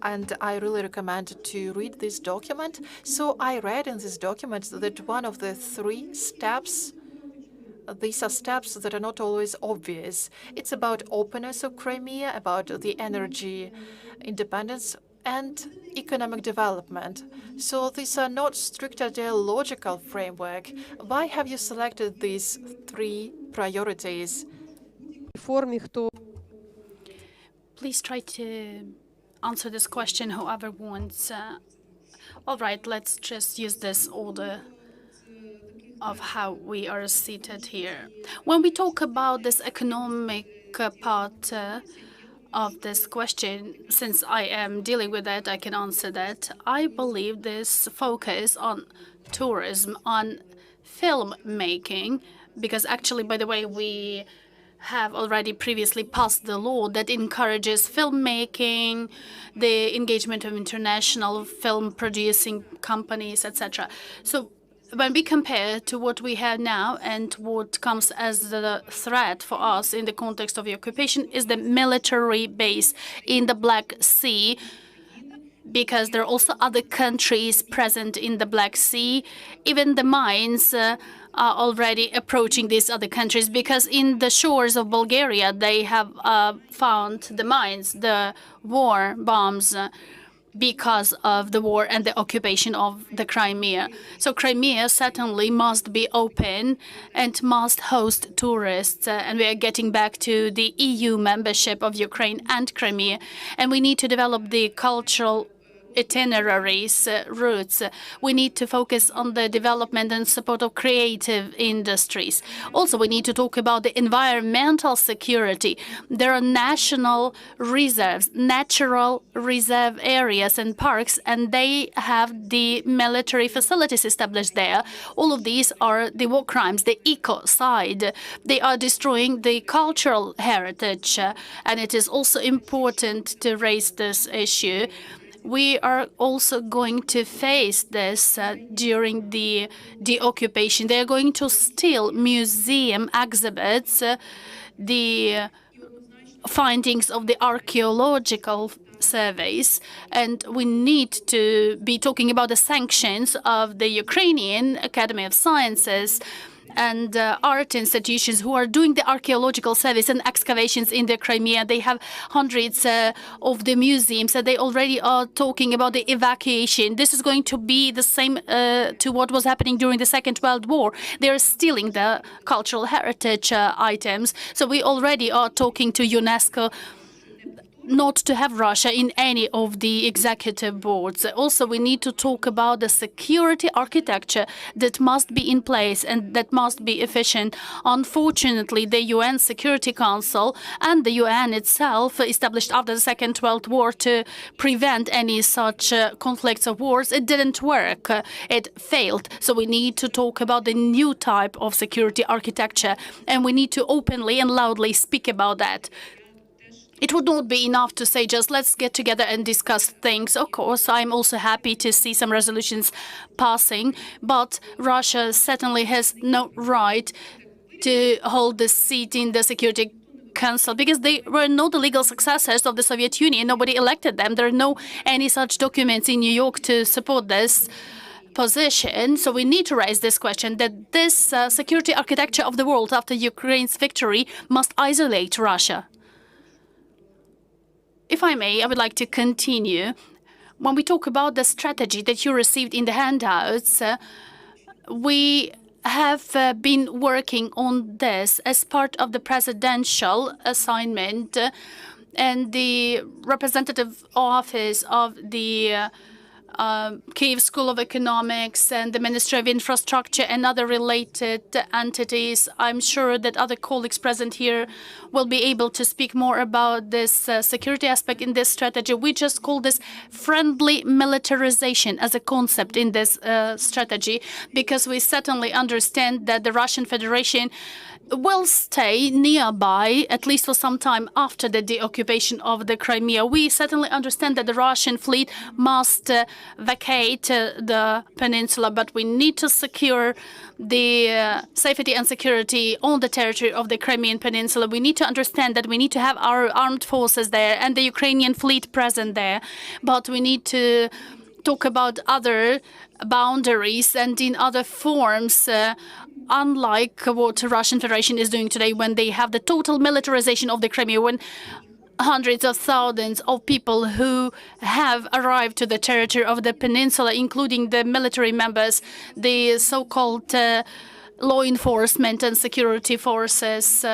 S3: and I really recommend to read this document. So I read in this document that one of the 3 steps, these are steps that are not always obvious. It's about openness of Crimea, about the energy independence, and economic development. So these are not strict ideological framework. Why have you selected these 3 priorities?
S2: Please try to answer this question, whoever wants. All right, let's just use this order of how we are seated here. When we talk about this economic part of this question, since I am dealing with that, I can answer that. I believe this focus on tourism, on filmmaking, because actually, by the way, we have already previously passed the law that encourages filmmaking, the engagement of international film producing companies, etc. So when we compare to what we have now and what comes as the threat for us in the context of the occupation is the military base in the Black Sea, because there are also other countries present in the Black Sea. Even the mines are already approaching these other countries, because in the shores of Bulgaria, they have found the mines, the war bombs, because of the war and the occupation of the Crimea. So Crimea certainly must be open and must host tourists. And we are getting back to the EU membership of Ukraine and Crimea. And we need to develop the cultural itineraries, routes. We need to focus on the development and support of creative industries. Also, we need to talk about the environmental security. There are national reserves, natural reserve areas and parks, and they have the military facilities established there. All of these are the war crimes, the ecocide. They are destroying the cultural heritage, and it is also important to raise this issue. We are also going to face this during the occupation. They are going to steal museum exhibits, the findings of the archaeological surveys, and we need to be talking about the sanctions of the Ukrainian Academy of Sciences and art institutions who are doing the archaeological surveys and excavations in the Crimea. They have hundreds of the museums, and they already are talking about the evacuation. This is going to be the same to what was happening during the Second World War. They are stealing the cultural heritage items. So we already are talking to UNESCO not to have Russia in any of the executive boards. Also, we need to talk about the security architecture that must be in place and that must be efficient. Unfortunately, the UN Security Council and the UN itself, established after the Second World War to prevent any such conflicts of wars, it didn't work. It failed. So we need to talk about the new type of security architecture, and we need to openly and loudly speak about that. It would not be enough to say just let's get together and discuss things. Of course, I'm also happy to see some resolutions passing, but Russia certainly has no right to hold the seat in the Security Council, because they were not the legal successors of the Soviet Union. Nobody elected them. There are no any such documents in New York to support this position. So we need to raise this question that this security architecture of the world after Ukraine's victory must isolate Russia. If I may, I would like to continue. when we talk about the strategy that you received in the handouts, we have been working on this as part of the presidential assignment, and the representative office of the Kyiv School of Economics and the Ministry of Infrastructure and other related entities. I'm sure that other colleagues present here will be able to speak more about this security aspect in this strategy. We just call this friendly militarization as a concept in this strategy, because we certainly understand that the Russian Federation will stay nearby, at least for some time after the deoccupation of the Crimea. We certainly understand that the Russian fleet must vacate the peninsula, but we need to secure the safety and security on the territory of the Crimean Peninsula. We need to understand that we need to have our armed forces there and the Ukrainian fleet present there, but we need to talk about other boundaries and in other forms, unlike what the Russian Federation is doing today, when they have the total militarization of the Crimea, when hundreds of thousands of people who have arrived to the territory of the peninsula, including the military members, the so-called law enforcement and security forces.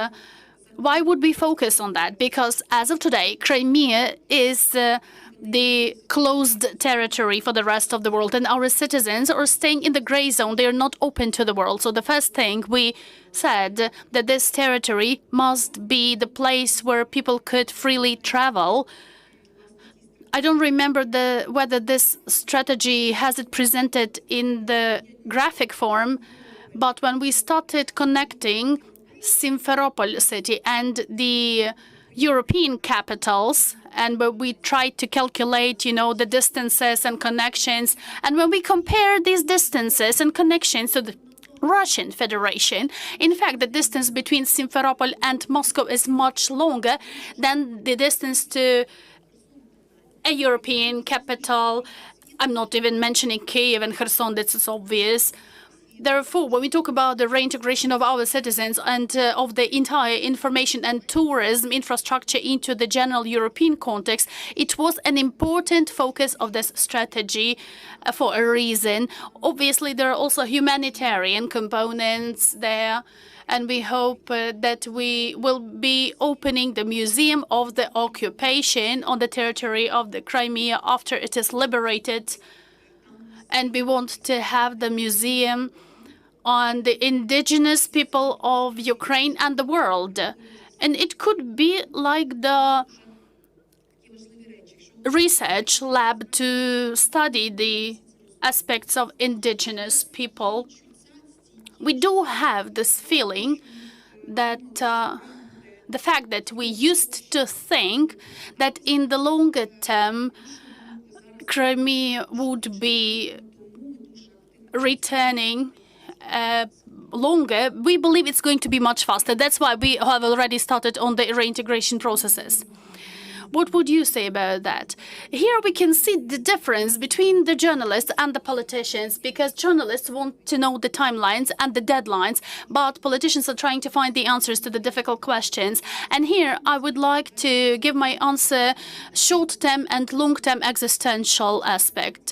S2: Why would we focus on that? Because as of today, Crimea is the closed territory for the rest of the world, and our citizens are staying in the gray zone. They are not open to the world. So the first thing we said, that this territory must be the place where people could freely travel. I don't remember whether this strategy has it presented in the graphic form, but when we started connecting Simferopol city and the European capitals, and where we tried to calculate, the distances and connections, and when we compare these distances and connections to the Russian Federation, in fact, the distance between Simferopol and Moscow is much longer than the distance to a European capital. I'm not even mentioning Kyiv and Kherson, that's obvious. Therefore, when we talk about the reintegration of our citizens and of the entire information and tourism infrastructure into the general European context, it was an important focus of this strategy for a reason. Obviously, there are also humanitarian components there, and we hope that we will be opening the Museum of the Occupation on the territory of the Crimea after it is liberated. And we want to have the museum on the indigenous people of Ukraine and the world. And it could be like the research lab to study the aspects of indigenous people. We do have this feeling that the fact that we used to think that in the longer term, Crimea would be returning longer, we believe it's going to be much faster. That's why we have already started on the reintegration processes. What would you say about that? Here we can see the difference between the journalists and the politicians, because journalists want to know the timelines and the deadlines, but politicians are trying to find the answers to the difficult questions. And here I would like to give my answer short-term and long-term existential aspect.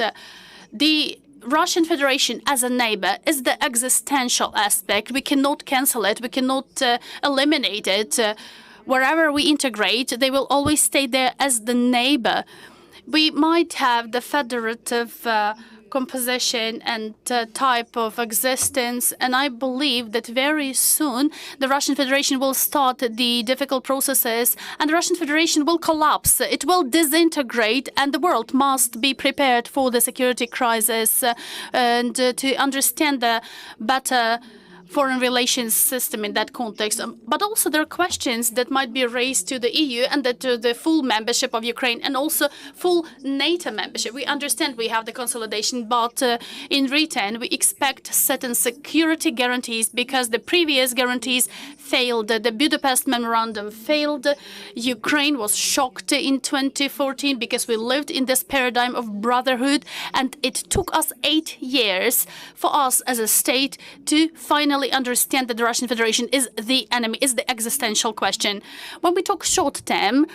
S2: The Russian Federation as a neighbor is the existential aspect. We cannot cancel it. We cannot eliminate it. Wherever we integrate, they will always stay there as the neighbor. We might have the federative composition and type of existence, and I believe that very soon the Russian Federation will start the difficult processes and the Russian Federation will collapse. It will disintegrate, and the world must be prepared for the security crisis and to understand the better foreign relations system in that context. But also there are questions that might be raised to the EU and to the full membership of Ukraine and also full NATO membership. We understand we have the consolidation, but in return, we expect certain security guarantees because the previous guarantees failed. The Budapest Memorandum failed. Ukraine was shocked in 2014 because we lived in this paradigm of brotherhood, and it took us 8 years for us as a state to finally understand that the Russian Federation is the enemy, is the existential question. When we talk short term,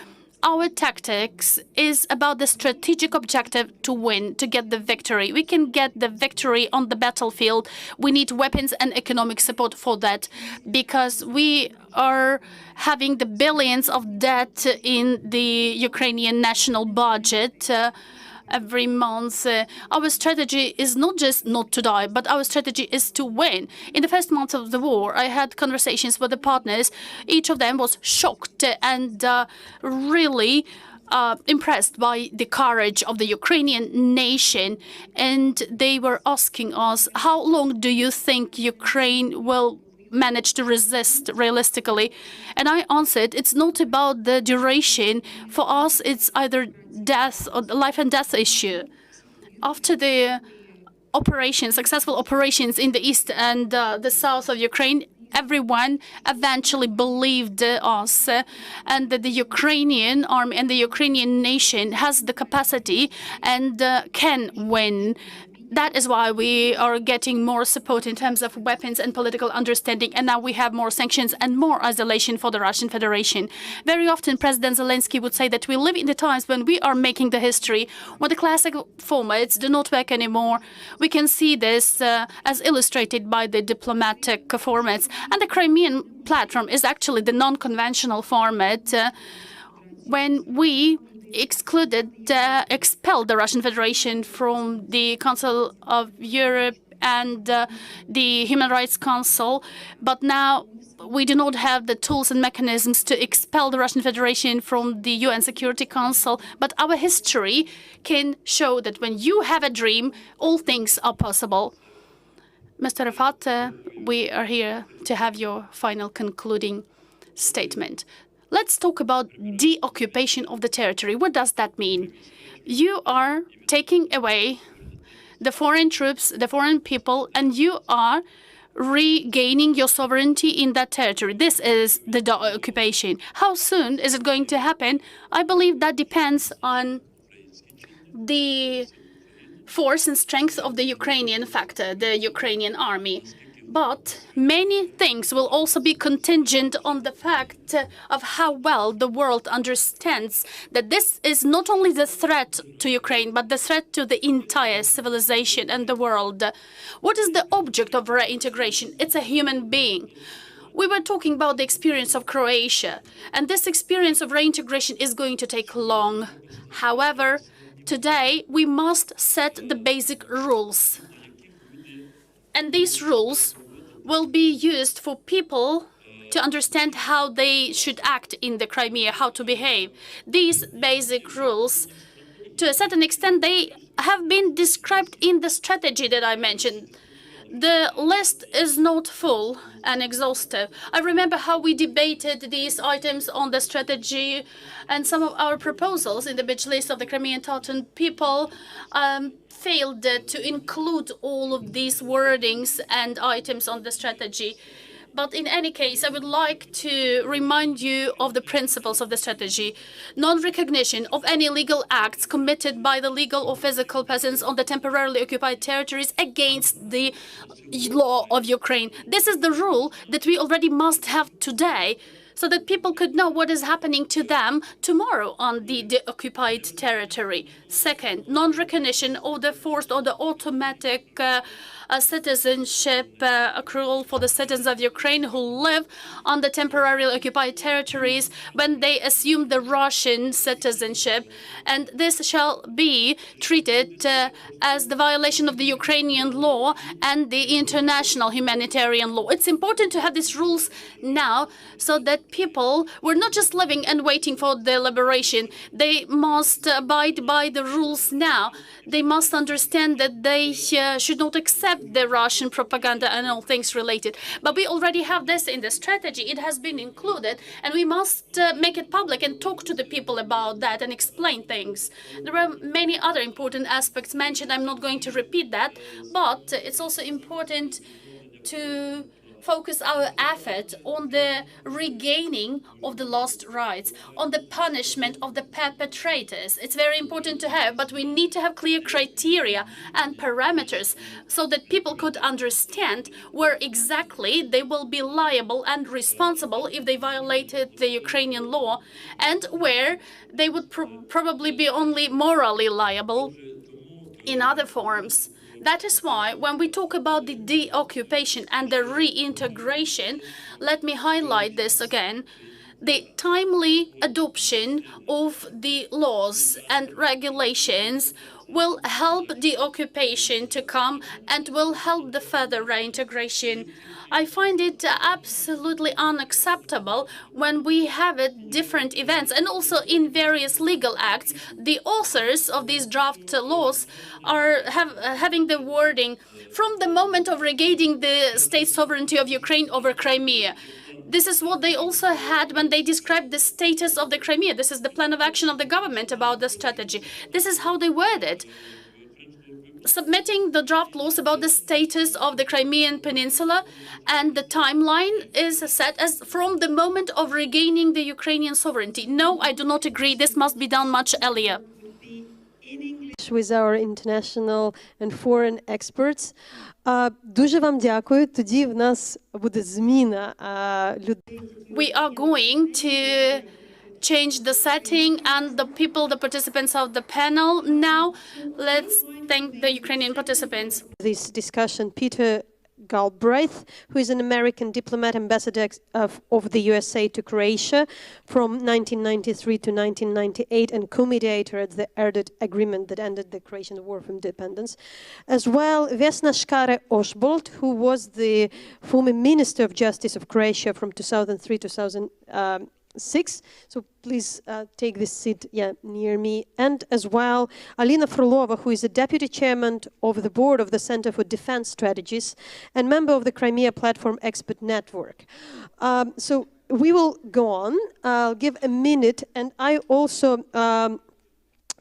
S2: our tactics is about the strategic objective to win, to get the victory. We can get the victory on the battlefield. We need weapons and economic support for that, because we are having the billions of debt in the Ukrainian national budget every month. Our strategy is not just not to die, but our strategy is to win. In the first months of the war, I had conversations with the partners. Each of them was shocked and really impressed by the courage of the Ukrainian nation. And they were asking us, how long do you think Ukraine will manage to resist realistically? And I answered, it's not about the duration. For us, it's either death or the life and death issue. After the successful operations in the east and the south of Ukraine, everyone eventually believed us, and that the Ukrainian army and the Ukrainian nation has the capacity and can win. That is why we are getting more support in terms of weapons and political understanding, and now we have more sanctions and more isolation for the Russian Federation. Very often, President Zelensky would say that we live in the times when we are making the history, when the classic formats do not work anymore. We can see this as illustrated by the diplomatic formats, and the Crimean Platform is actually the non-conventional format when we expelled the Russian Federation from the Council of Europe and the Human Rights Council. But now we do not have the tools and mechanisms to expel the Russian Federation from the UN Security Council. But our history can show that when you have a dream, all things are possible. Mr. Rafat, we are here to have your final concluding statement. Let's talk about deoccupation of the territory. What does that mean? You are taking away the foreign troops, the foreign people, and you are regaining your sovereignty in that territory. This is the deoccupation. How soon is it going to happen? I believe that depends on the force and strength of the Ukrainian factor, the Ukrainian army. But many things will also be contingent on the fact of how well the world understands that this is not only the threat to Ukraine, but the threat to the entire civilization and the world. What is the object of reintegration? It's a human being. We were talking about the experience of Croatia, and this experience of reintegration is going to take long. However, today we must set the basic rules. And these rules will be used for people to understand how they should act in the Crimea, how to behave. These basic rules, to a certain extent, they have been described in the strategy that I mentioned. The list is not full and exhaustive. I remember how we debated these items on the strategy, and some of our proposals in the big list of the Crimean Tatar people failed to include all of these wordings and items on the strategy. But in any case, I would like to remind you of the principles of the strategy. Non-recognition of any legal acts committed by the legal or physical persons on the temporarily occupied territories against the law of Ukraine. This is the rule that we already must have today, so that people could know what is happening to them tomorrow on the occupied territory. Second, non-recognition of the forced or the automatic citizenship accrual for the citizens of Ukraine who live on the temporarily occupied territories when they assume the Russian citizenship. And this shall be treated as the violation of the Ukrainian law and the international humanitarian law. It's important to have these rules now so that people were not just living and waiting for the liberation. They must abide by the rules now. They must understand that they should not accept the Russian propaganda and all things related. But we already have this in the strategy. It has been included, and we must make it public and talk to the people about that and explain things. There are many other important aspects mentioned. I'm not going to repeat that, but it's also important to focus our effort on the regaining of the lost rights, on the punishment of the perpetrators. It's very important to have, but we need to have clear criteria and parameters so that people could understand where exactly they will be liable and responsible if they violated the Ukrainian law, and where they would probably be only morally liable in other forms. That is why when we talk about the deoccupation and the reintegration, let me highlight this again. The timely adoption of the laws and regulations will help the occupation to come and will help the further reintegration. I find it absolutely unacceptable when we have different events and also in various legal acts. The authors of these draft laws are having the wording from the moment of regaining the state sovereignty of Ukraine over Crimea. This is what they also had when they described the status of the Crimea. This is the plan of action of the government about the strategy. This is how they word it. Submitting the draft laws about the status of the Crimean Peninsula, and the timeline is set as from the moment of regaining the Ukrainian sovereignty. No, I do not agree. This must be done much earlier.
S1: With our international and foreign experts. Дуже вам дякую. Тоді в нас буде зміна людей.
S2: We are going to change the setting and the people, the participants of the panel. Now, let's thank the Ukrainian participants.
S1: This discussion, Peter Galbraith, who is an American diplomat ambassador of the USA to Croatia from 1993 to 1998 and co-mediator at the Erdut agreement that ended the Croatian War of Independence. As well, Vesna Škare-Ožbolt, who was the former Minister of Justice of Croatia from 2003 to 2006. So please take this seat near me. And as well, Alina Frolova, who is a deputy chairman of the board of the Center for Defense Strategies and member of the Crimean Platform Expert Network. So we will go on. I'll give a minute, and I also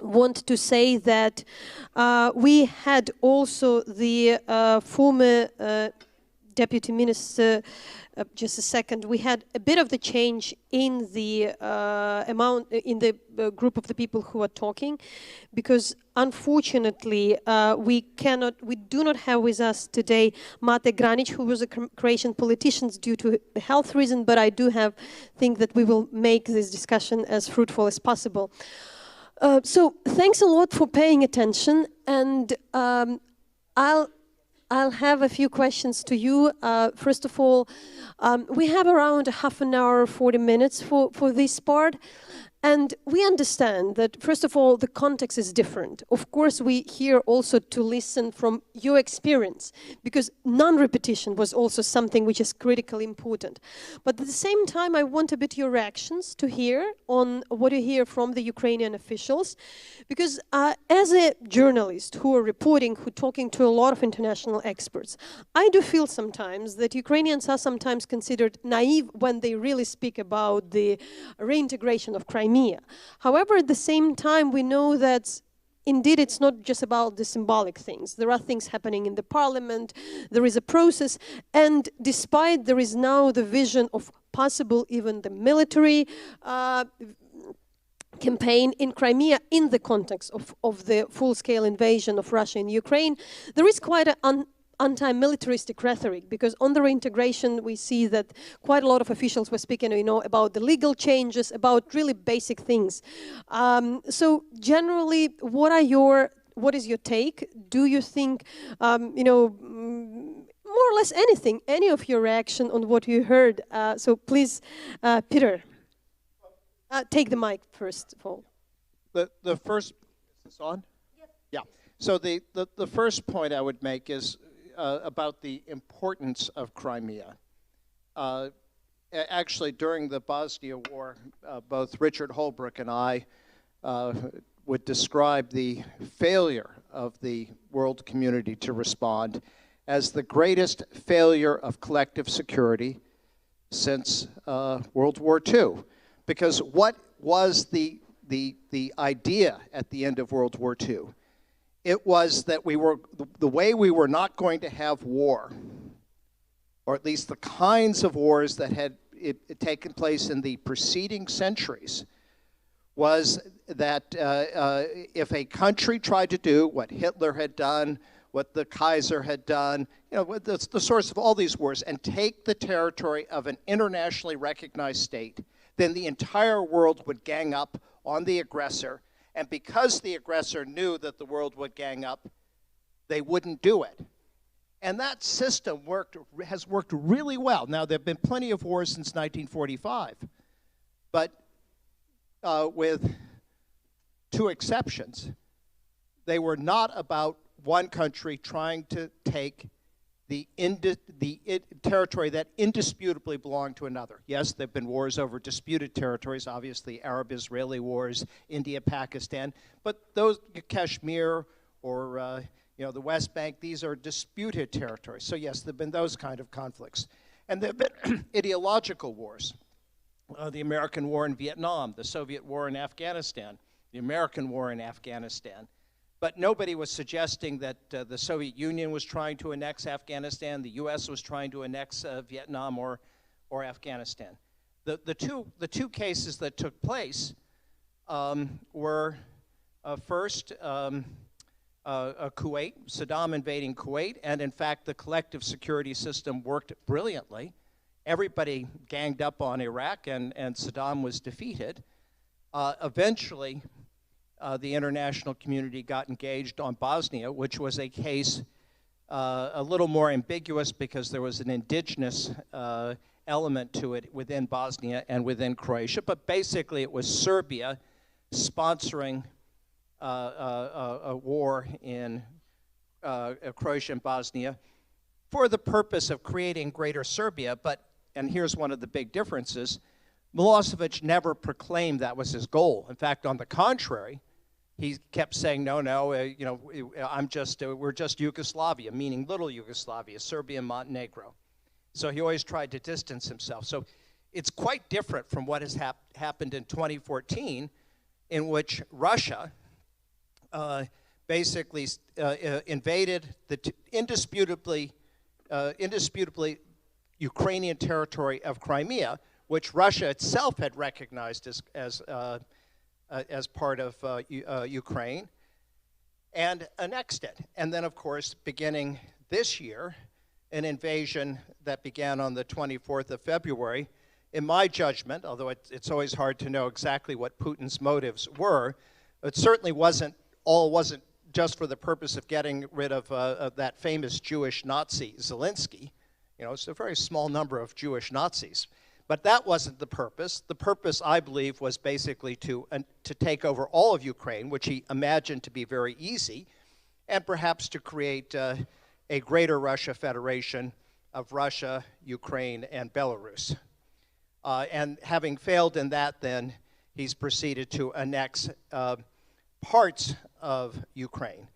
S1: want to say that we had also the former Deputy Minister, just a second, we had a bit of the change in the group of the people who are talking, because unfortunately we do not have with us today Mate Granic, who was a Croatian politician due to a health reason, but I do think that we will make this discussion as fruitful as possible. So thanks a lot for paying attention, and I'll have a few questions to you. First of all, we have around half an hour, 40 minutes for this part. And we understand that, first of all, the context is different. Of course, we here also to listen from your experience, because non-repetition was also something which is critically important. But at the same time, I want a bit your reactions to hear on what you hear from the Ukrainian officials, because as a journalist who are reporting, who talking to a lot of international experts, I do feel sometimes that Ukrainians are sometimes considered naive when they really speak about the reintegration of Crimea. However, at the same time, we know that indeed it's not just about the symbolic things. There are things happening in the parliament, there is a process, and despite there is now the vision of possible even the military campaign in Crimea in the context of the full-scale invasion of Russia in Ukraine, there is quite an anti-militaristic rhetoric, because on the reintegration we see that quite a lot of officials were speaking, about the legal changes, about really basic things. So generally, what is your take? Do you think, more or less anything, any of your reaction on what you heard? So please, Peter, take the mic first of all.
S4: The first, is this on? Yep. Yeah. So the first point I would make is about the importance of Crimea. Actually, during the Bosnia War, both Richard Holbrooke and I would describe the failure of the world community to respond as the greatest failure of collective security since World War II. Because what was the idea at the end of World War II? It was that the way we were not going to have war or at least the kinds of wars that had taken place in the preceding centuries, was that if a country tried to do what Hitler had done, what the Kaiser had done, the source of all these wars, and take the territory of an internationally recognized state, then the entire world would gang up on the aggressor. And because the aggressor knew that the world would gang up, they wouldn't do it. And that system has worked really well. Now, there have been plenty of wars since 1945, but with two exceptions. They were not about one country trying to take the territory that indisputably belonged to another. Yes, there have been wars over disputed territories, obviously Arab-Israeli wars, India-Pakistan, but those, Kashmir or the West Bank, these are disputed territories. So yes, there have been those kind of conflicts. And there have been ideological wars. The American war in Vietnam, the Soviet war in Afghanistan, the American war in Afghanistan. But nobody was suggesting that the Soviet Union was trying to annex Afghanistan, the US was trying to annex Vietnam or Afghanistan. The two cases that took place were first Kuwait, Saddam invading Kuwait, and in fact the collective security system worked brilliantly. Everybody ganged up on Iraq and Saddam was defeated. Eventually, the international community got engaged on Bosnia, which was a case a little more ambiguous because there was an indigenous element to it within Bosnia and within Croatia. But basically, it was Serbia sponsoring a war in Croatia and Bosnia for the purpose of creating Greater Serbia. And here's one of the big differences, Milosevic never proclaimed that was his goal. In fact, on the contrary, he kept saying, no, we're just Yugoslavia, meaning little Yugoslavia, Serbia and Montenegro. So he always tried to distance himself. So it's quite different from what has happened in 2014, in which Russia basically invaded the indisputably Ukrainian territory of Crimea, which Russia itself had recognized as part of Ukraine, and annexed it. And then, of course, beginning this year, an invasion that began on the 24th of February, in my judgment, although it's always hard to know exactly what Putin's motives were, it certainly wasn't just for the purpose of getting rid of that famous Jewish Nazi, Zelensky. It's a very small number of Jewish Nazis. But that wasn't the purpose. The purpose, I believe, was basically to take over all of Ukraine, which he imagined to be very easy, and perhaps to create a greater Russia federation of Russia, Ukraine, and Belarus. And having failed in that, then he's proceeded to annex parts of Ukraine.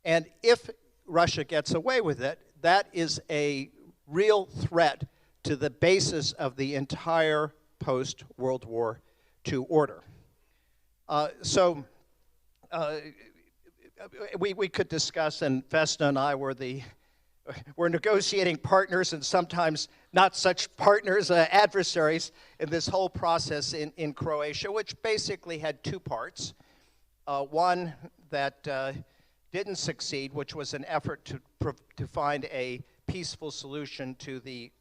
S4: And if Russia gets away with it, that is a real threat to the basis of the entire post-World War II order. We could discuss, and Vesna and I were negotiating partners and sometimes not such partners, adversaries in this whole process in Croatia, which basically had two parts. One that didn't succeed, which was an effort to find a peaceful solution to the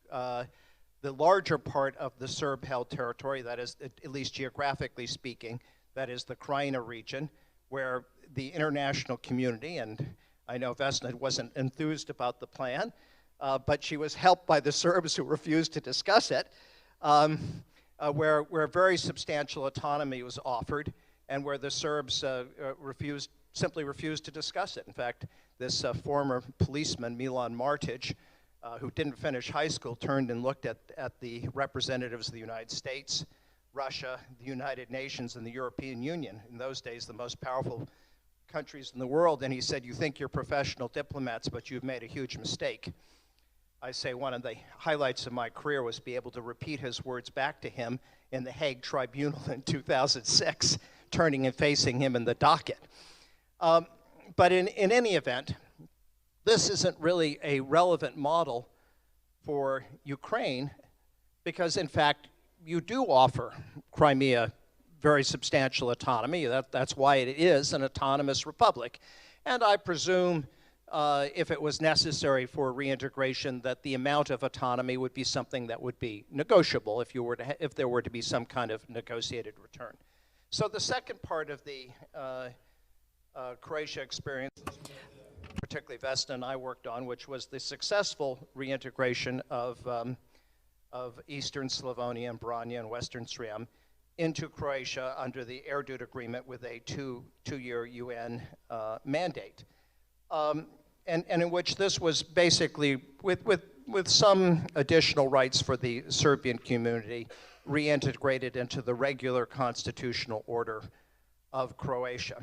S4: larger part of the Serb-held territory, that is, at least geographically speaking, that is the Krajina region, where the international community, and I know Vesna wasn't enthused about the plan, but she was helped by the Serbs who refused to discuss it, where very substantial autonomy was offered, and where the Serbs simply refused to discuss it. In fact, this former policeman, Milan Martic, who didn't finish high school, turned and looked at the representatives of the United States, Russia, the United Nations, and the European Union, in those days the most powerful countries in the world, and he said, "You think you're professional diplomats, but you've made a huge mistake." I say one of the highlights of my career was to be able to repeat his words back to him in the Hague Tribunal in 2006, turning and facing him in the docket. But in any event, this isn't really a relevant model for Ukraine, because in fact, you do offer Crimea very substantial autonomy. That's why it is an autonomous republic. And I presume if it was necessary for reintegration, that the amount of autonomy would be something that would be negotiable if there were to be some kind of negotiated return. So the second part of the Croatia experience, particularly Vesna and I worked on, which was the successful reintegration of Eastern Slavonia and Branja and Western Srem into Croatia under the Erdut Agreement with a two-year UN mandate. And in which this was basically, with some additional rights for the Serbian community, reintegrated into the regular constitutional order of Croatia.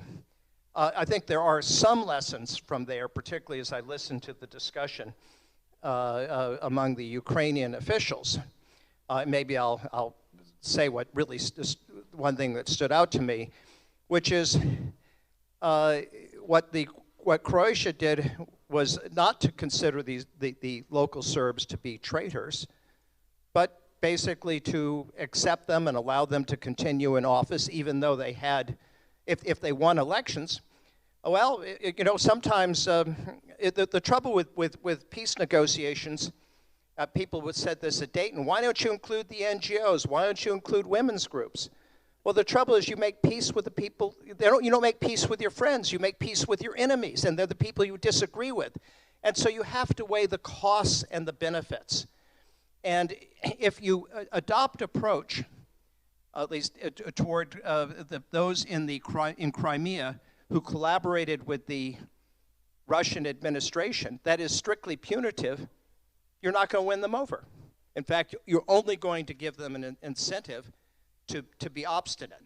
S4: I think there are some lessons from there, particularly as I listened to the discussion among the Ukrainian officials. Maybe I'll say what really, one thing that stood out to me, which is what Croatia did was not to consider the local Serbs to be traitors, but basically to accept them and allow them to continue in office, even though they had, if they won elections. Well, you know, sometimes the trouble with peace negotiations, people would say this at Dayton, why don't you include the NGOs? Why don't you include women's groups? Well, the trouble is you make peace with the people, you don't make peace with your friends, you make peace with your enemies, and they're the people you disagree with. And so you have to weigh the costs and the benefits. And if you adopt approach, at least toward those in Crimea who collaborated with the Russian administration, that is strictly punitive, you're not going to win them over. In fact, you're only going to give them an incentive to be obstinate.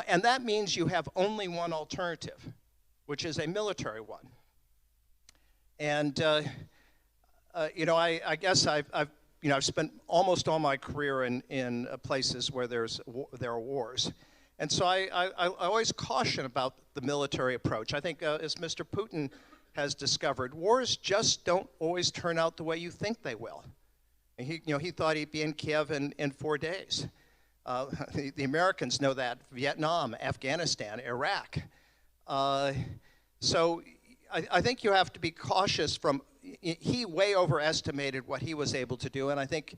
S4: And that means you have only one alternative, which is a military one. And you know, I guess I've spent almost all my career in places where there are wars. And so I always caution about the military approach. I think as Mr. Putin has discovered, wars just don't always turn out the way you think they will. And he thought he'd be in Kiev in 4 days. The Americans know that. Vietnam, Afghanistan, Iraq. So I think you have to be cautious from, he way overestimated what he was able to do, and I think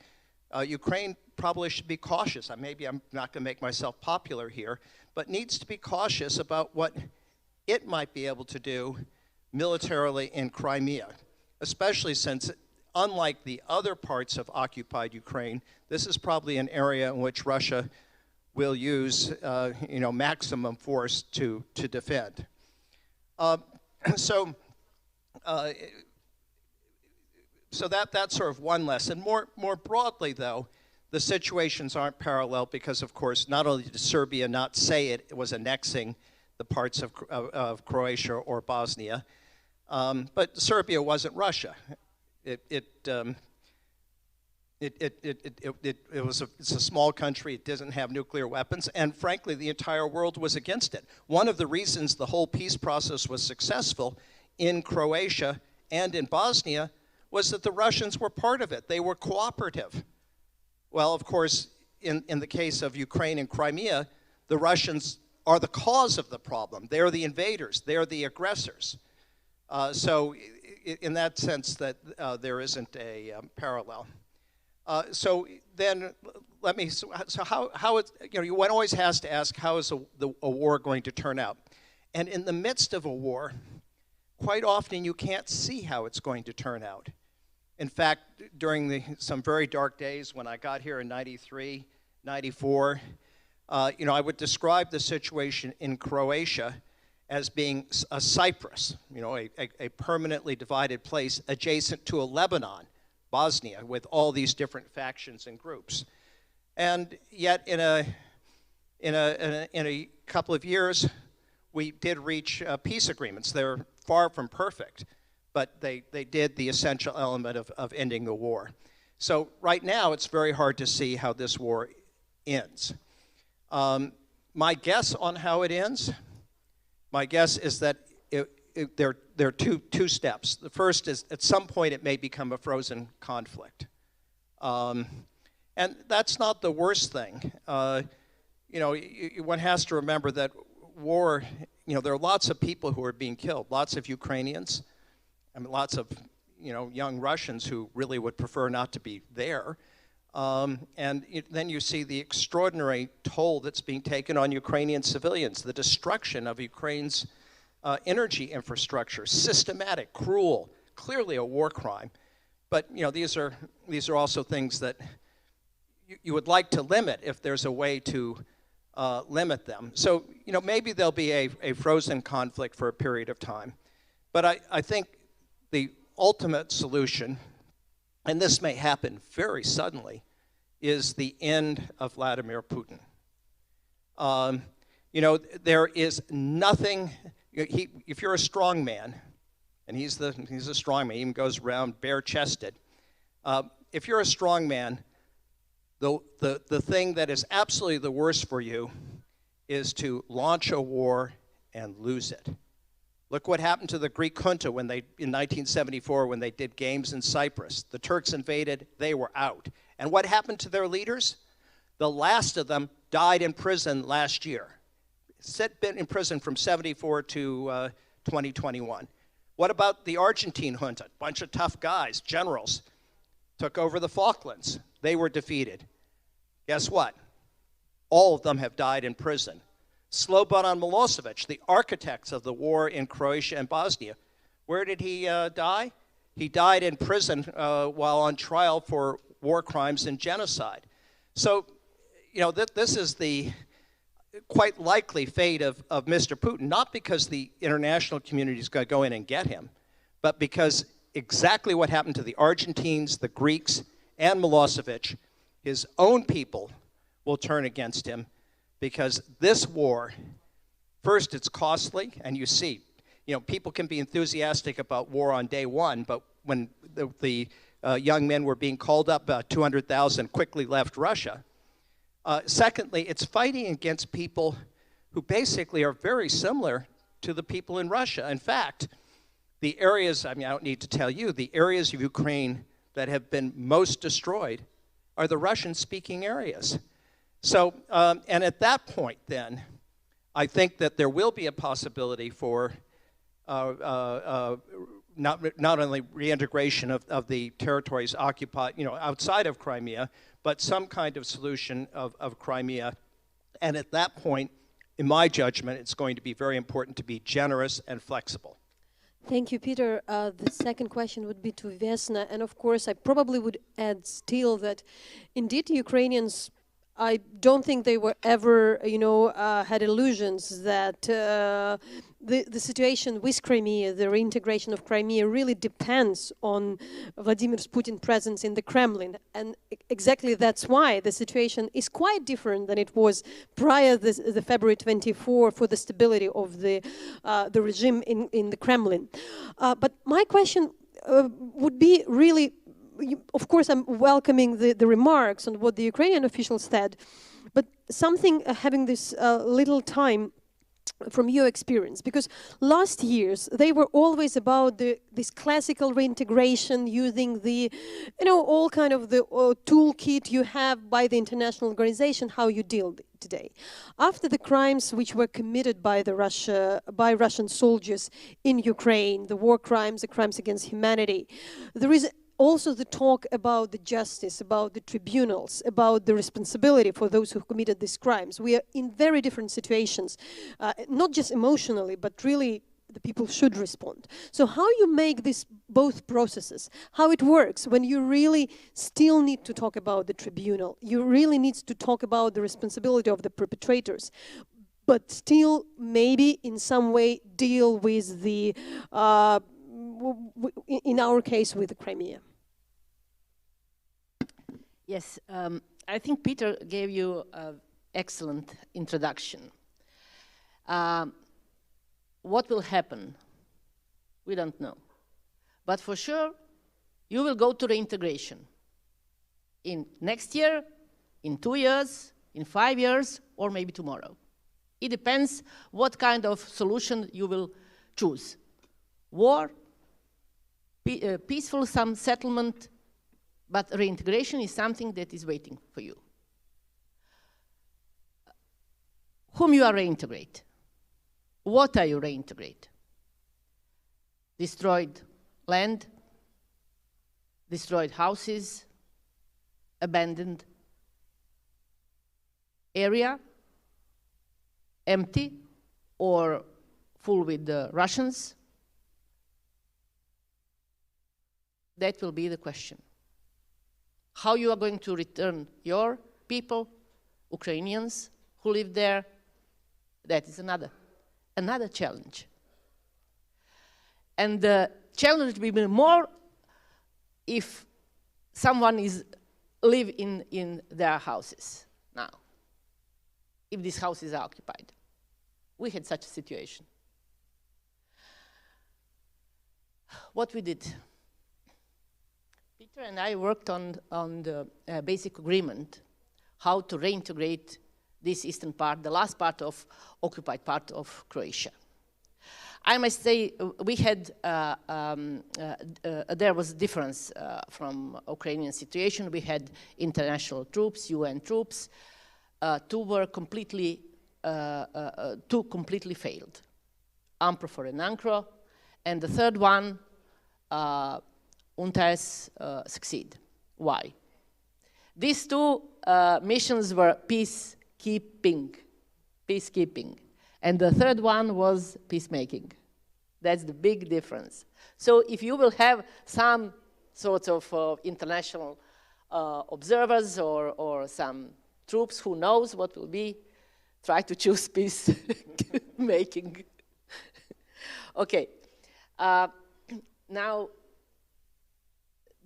S4: Ukraine probably should be cautious. Maybe I'm not going to make myself popular here, but needs to be cautious about what it might be able to do militarily in Crimea, especially since, unlike the other parts of occupied Ukraine, this is probably an area in which Russia will use maximum force to defend. So that's sort of one lesson. More broadly, though, the situations aren't parallel because, of course, not only did Serbia not say it was annexing the parts of Croatia or Bosnia, but Serbia wasn't Russia. It's a small country. It doesn't have nuclear weapons, and frankly, the entire world was against it. One of the reasons the whole peace process was successful in Croatia and in Bosnia was that the Russians were part of it. They were cooperative. Well, of course, in the case of Ukraine and Crimea, the Russians are the cause of the problem. They're the invaders. They're the aggressors. So in that sense, that there isn't a parallel. So then, how it's, one always has to ask, how is a war going to turn out? And in the midst of a war, quite often you can't see how it's going to turn out. In fact, during some very dark days when I got here in 93, 94, I would describe the situation in Croatia as being a Cyprus, a permanently divided place adjacent to a Lebanon, Bosnia, with all these different factions and groups. And yet, in a couple of years, we did reach peace agreements. They're far from perfect, but they did the essential element of ending the war. So right now, it's very hard to see how this war ends. My guess on how it ends, my guess is that there are two steps. The first is, at some point, it may become a frozen conflict. And that's not the worst thing. One has to remember that war, there are lots of people who are being killed, lots of Ukrainians, lots of, young Russians who really would prefer not to be there. Then you see the extraordinary toll that's being taken on Ukrainian civilians, the destruction of Ukraine's energy infrastructure, systematic, cruel, clearly a war crime. But these are also things that you would like to limit if there's a way to limit them. So maybe there'll be a frozen conflict for a period of time. But I think the ultimate solution, and this may happen very suddenly, is the end of Vladimir Putin. There is nothing. If you're a strong man, and he's a strong man, he even goes around bare-chested. If you're a strong man, the thing that is absolutely the worst for you is to launch a war and lose it. Look what happened to the Greek junta in 1974 when they did games in Cyprus. The Turks invaded, they were out. And what happened to their leaders? The last of them died in prison last year. Been in prison from 74 to 2021. What about the Argentine junta? Bunch of tough guys, generals, took over the Falklands. They were defeated. Guess what? All of them have died in prison. Slobodan Milosevic, the architect of the war in Croatia and Bosnia, where did he die? He died in prison while on trial for war crimes and genocide. So, this is the quite likely fate of Mr. Putin, not because the international community is going to go in and get him, but because exactly what happened to the Argentines, the Greeks, and Milosevic, his own people will turn against him, because this war, first, it's costly, and you see, people can be enthusiastic about war on day one, but when the young men were being called up, 200,000 quickly left Russia. Secondly, it's fighting against people who basically are very similar to the people in Russia. In fact, the areas, I don't need to tell you, the areas of Ukraine that have been most destroyed are the Russian-speaking areas. So, and at that point then, I think that there will be a possibility for not only reintegration of the territories occupied, outside of Crimea, but some kind of solution of Crimea. And at that point, in my judgment, it's going to be very important to be generous and flexible.
S1: Thank you, Peter. The second question would be to Vesna. And of course, I probably would add still that indeed Ukrainians, I don't think they were ever, had illusions that the situation with Crimea, the reintegration of Crimea, really depends on Vladimir Putin's presence in the Kremlin. And exactly that's why the situation is quite different than it was prior to the February 24 for the stability of the regime in the Kremlin. But my question would be really, of course, I'm welcoming the remarks on what the Ukrainian officials said, but something having this little time from your experience, because last years they were always about this classical reintegration using the, all kind of the toolkit you have by the international organization, how you deal today. After the crimes which were committed by Russian soldiers in Ukraine, the war crimes, the crimes against humanity, there is also the talk about the justice, about the tribunals, about the responsibility for those who committed these crimes. We are in very different situations, not just emotionally, but really the people should respond. So how you make this both processes, how it works when you really still need to talk about the tribunal, you really need to talk about the responsibility of the perpetrators, but still maybe in some way deal with the, in our case, with the Crimea.
S5: Yes, I think Peter gave you an excellent introduction. What will happen? We don't know. But for sure, you will go to reintegration. In next year, in 2 years, in 5 years, or maybe tomorrow. It depends what kind of solution you will choose. War, peaceful some settlement, But reintegration is something that is waiting for you. Whom you are reintegrate? What are you reintegrate? Destroyed land, destroyed houses, abandoned area, empty or full with Russians? That will be the question. How you are going to return your people, Ukrainians who live there, that is another challenge. And the challenge will be more if someone live in their houses now, if these houses are occupied. We had such a situation. What we did? Peter and I worked on the basic agreement, how to reintegrate this eastern part, the last part of occupied part of Croatia. I must say we had, there was a difference from Ukrainian situation. We had international troops, UN troops. Two completely failed. UNPROFOR and UNCRO, and the third one, UNTAS succeed. Why? These two missions were peacekeeping, and the third one was peacemaking. That's the big difference. So if you will have some sorts of international observers or some troops, who knows what will be, try to choose peacemaking. Okay. Now,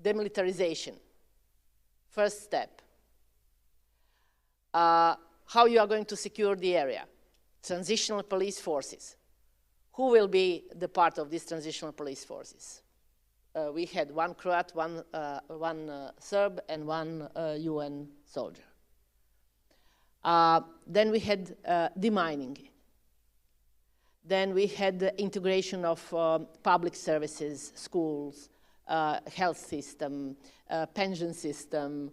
S5: demilitarization. First step. How you are going to secure the area? Transitional police forces. Who will be the part of these transitional police forces? We had one Croat, one Serb, and one UN soldier. Then we had demining. Then we had the integration of public services, schools, health system, pension system,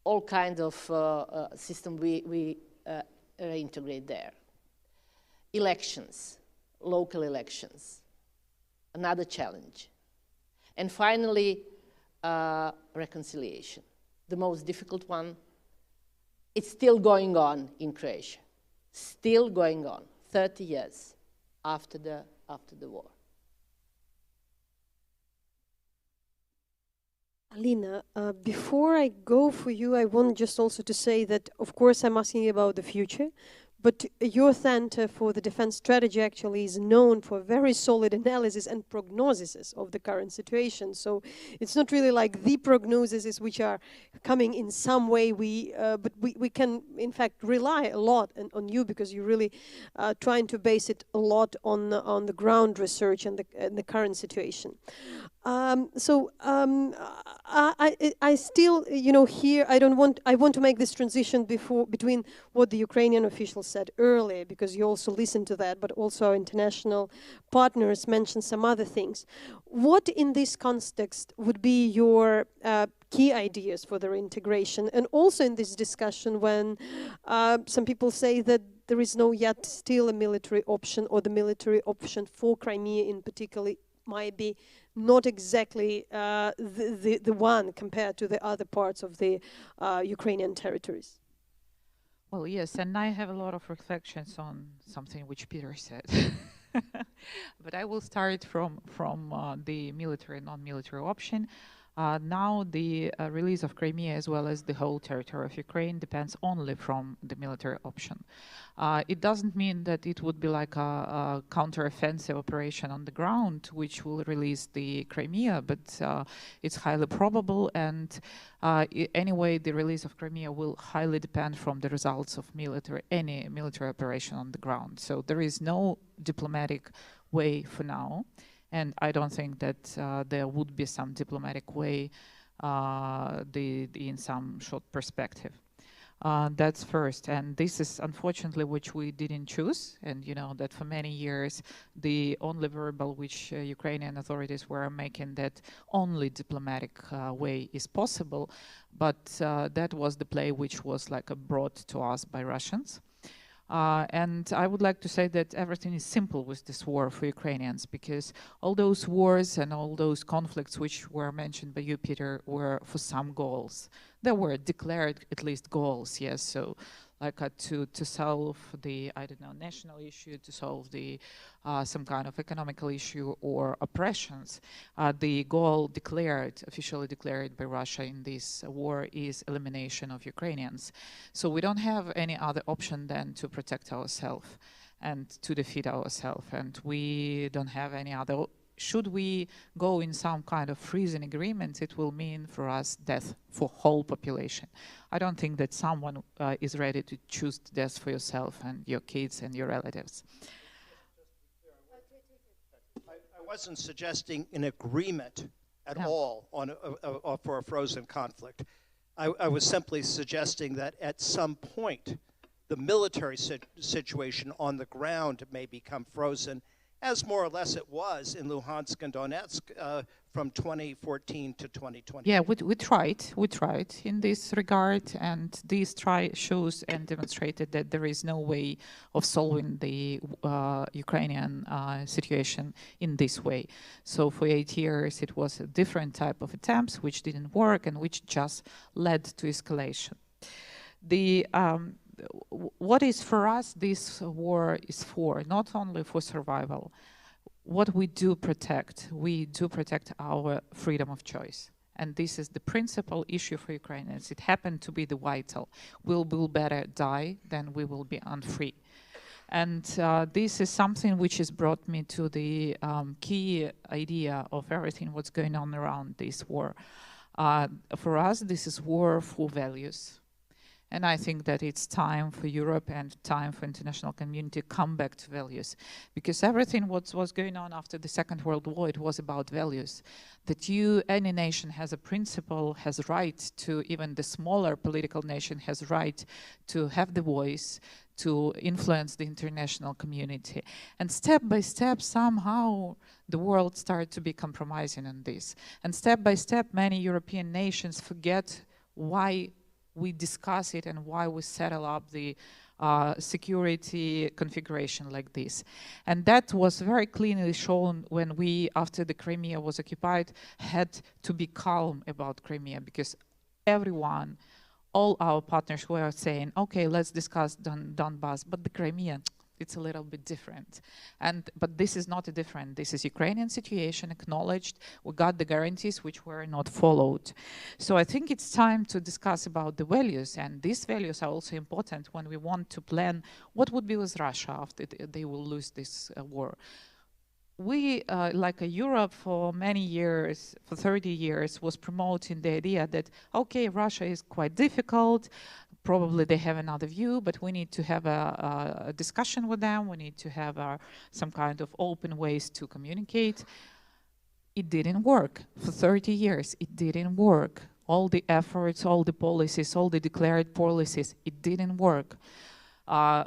S5: all kinds of system we integrate there. Elections, local elections, another challenge. And finally, reconciliation, the most difficult one. It's still going on in Croatia, still going on, 30 years after the war.
S1: Alina, before I go for you, I want just also to say that, of course, I'm asking you about the future, but your Center for the Defense Strategy actually is known for very solid analysis and prognosis of the current situation. So it's not really like the prognoses which are coming in some way, but we can, in fact, rely a lot on you, because you're really trying to base it a lot on the ground research and the current situation. I still, here I want to make this transition between what the Ukrainian officials said earlier, because you also listened to that, but also our international partners mentioned some other things. What in this context would be your key ideas for the reintegration, and also in this discussion when some people say that there is no yet still a military option, or the military option for Crimea in particular might be not exactly the one compared to the other parts of the Ukrainian territories?
S6: Well, yes, and I have a lot of reflections on something which Peter said. But I will start from the military and non-military option. Now the release of Crimea, as well as the whole territory of Ukraine, depends only from the military option. It doesn't mean that it would be like a counter-offensive operation on the ground which will release the Crimea, but it's highly probable, and anyway the release of Crimea will highly depend from the results of any military operation on the ground. So there is no diplomatic way for now. And I don't think that there would be some diplomatic way in some short perspective. That's first, and this is unfortunately which we didn't choose, and you know that for many years the only variable which Ukrainian authorities were making that only diplomatic way is possible, but that was the play which was like brought to us by Russians. And I would like to say that everything is simple with this war for Ukrainians, because all those wars and all those conflicts which were mentioned by you, Peter, were for some goals. There were declared at least goals, yes. So like to solve the, I don't know, national issue, to solve the some kind of economical issue or oppressions. The goal declared, officially declared by Russia in this war is elimination of Ukrainians. So we don't have any other option than to protect ourselves and to defeat ourselves. And we don't have any other. Should we go in some kind of freezing agreement, it will mean for us death for whole population. I don't think that someone is ready to choose death for yourself and your kids and your relatives.
S4: I wasn't suggesting an agreement at all on for a frozen conflict. I was simply suggesting that at some point, the military situation on the ground may become frozen, as more or less it was in Luhansk and Donetsk from 2014 to 2020.
S6: Yeah, we tried in this regard, and this shows and demonstrated that there is no way of solving the Ukrainian situation in this way. So for 8 years, it was a different type of attempts which didn't work and which just led to escalation. What is for us this war is for, not only for survival. What we do protect our freedom of choice. And this is the principal issue for Ukrainians. It happened to be the vital. We will better die than we will be unfree. And this is something which has brought me to the key idea of everything what's going on around this war. For us, this is war for values. And I think that it's time for Europe and time for international community to come back to values. Because everything what was going on after the Second World War, it was about values. That any nation has a principle, has right to, even the smaller political nation has right to have the voice, to influence the international community. And step by step, somehow, the world started to be compromising on this. And step by step, many European nations forget why we discuss it and why we settle up the security configuration like this. And that was very clearly shown when we, after the Crimea was occupied, had to be calm about Crimea, because everyone, all our partners were saying, okay, let's discuss Donbass, but the Crimea, it's a little bit different. But this is not different. This is Ukrainian situation acknowledged. We got the guarantees which were not followed. So I think it's time to discuss about the values, and these values are also important when we want to plan what would be with Russia after they will lose this war. We, like Europe for many years, for 30 years, was promoting the idea that, okay, Russia is quite difficult, probably they have another view, but we need to have a discussion with them. We need to have some kind of open ways to communicate. It didn't work. For 30 years, it didn't work. All the efforts, all the policies, all the declared policies, it didn't work.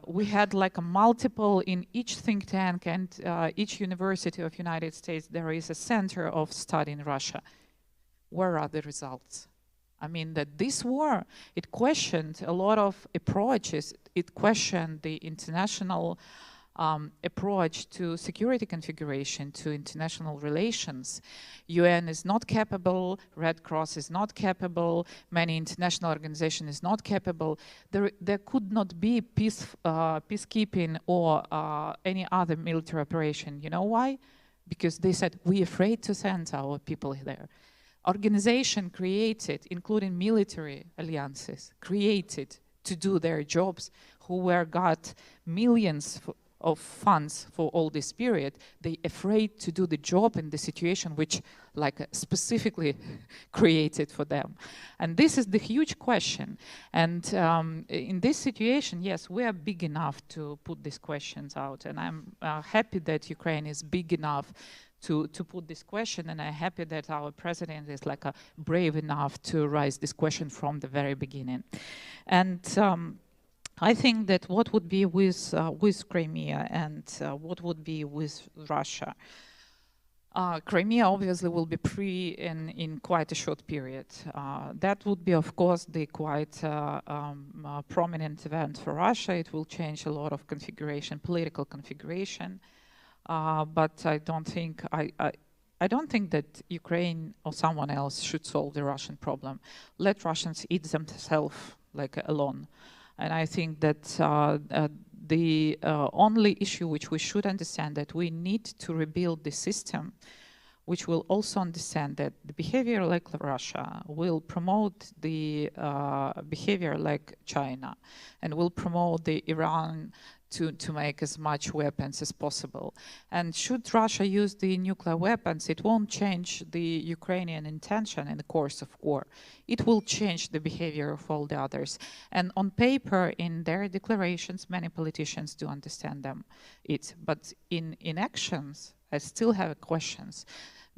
S6: We had like a multiple in each think tank and each university of United States, there is a center of study in Russia. Where are the results? I mean that this war, it questioned a lot of approaches. It questioned the international approach to security configuration, to international relations. UN is not capable, Red Cross is not capable, many international organizations is not capable. There could not be peacekeeping or any other military operation. You know why? Because they said, we're afraid to send our people there. Organization created, including military alliances, created to do their jobs, who got millions of funds for all this period, they afraid to do the job in the situation which like specifically created for them. And this is the huge question. And in this situation, yes, we are big enough to put these questions out. And I'm happy that Ukraine is big enough to put this question, and I'm happy that our president is like brave enough to raise this question from the very beginning. And I think that what would be with Crimea and what would be with Russia. Crimea obviously will be free in quite a short period. That would be, of course, the quite prominent event for Russia. It will change a lot of configuration, political configuration. But I don't think that Ukraine or someone else should solve the Russian problem. Let Russians eat themselves like alone. And I think that the only issue which we should understand that we need to rebuild the system, which will also understand that the behavior like Russia will promote the behavior like China, and will promote the Iran to make as much weapons as possible. And should Russia use the nuclear weapons, it won't change the Ukrainian intention in the course of war. It will change the behavior of all the others. And on paper, in their declarations, many politicians do understand them. But in actions, I still have questions.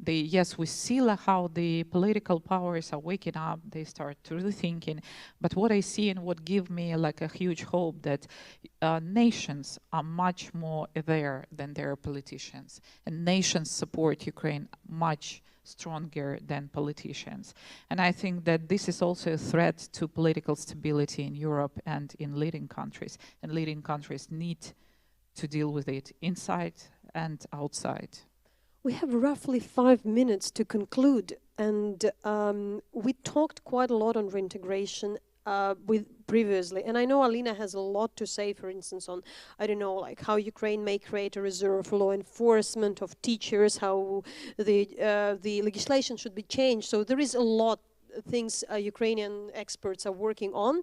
S6: Yes, we see how the political powers are waking up, they start really thinking, but what I see and what gives me like a huge hope that nations are much more aware than their politicians, and nations support Ukraine much stronger than politicians. And I think that this is also a threat to political stability in Europe and in leading countries, and leading countries need to deal with it inside and outside.
S1: We have roughly 5 minutes to conclude, and we talked quite a lot on reintegration previously, and I know Alina has a lot to say, for instance, on, I don't know, like how Ukraine may create a reserve law enforcement of teachers, how the legislation should be changed. So there is a lot things Ukrainian experts are working on.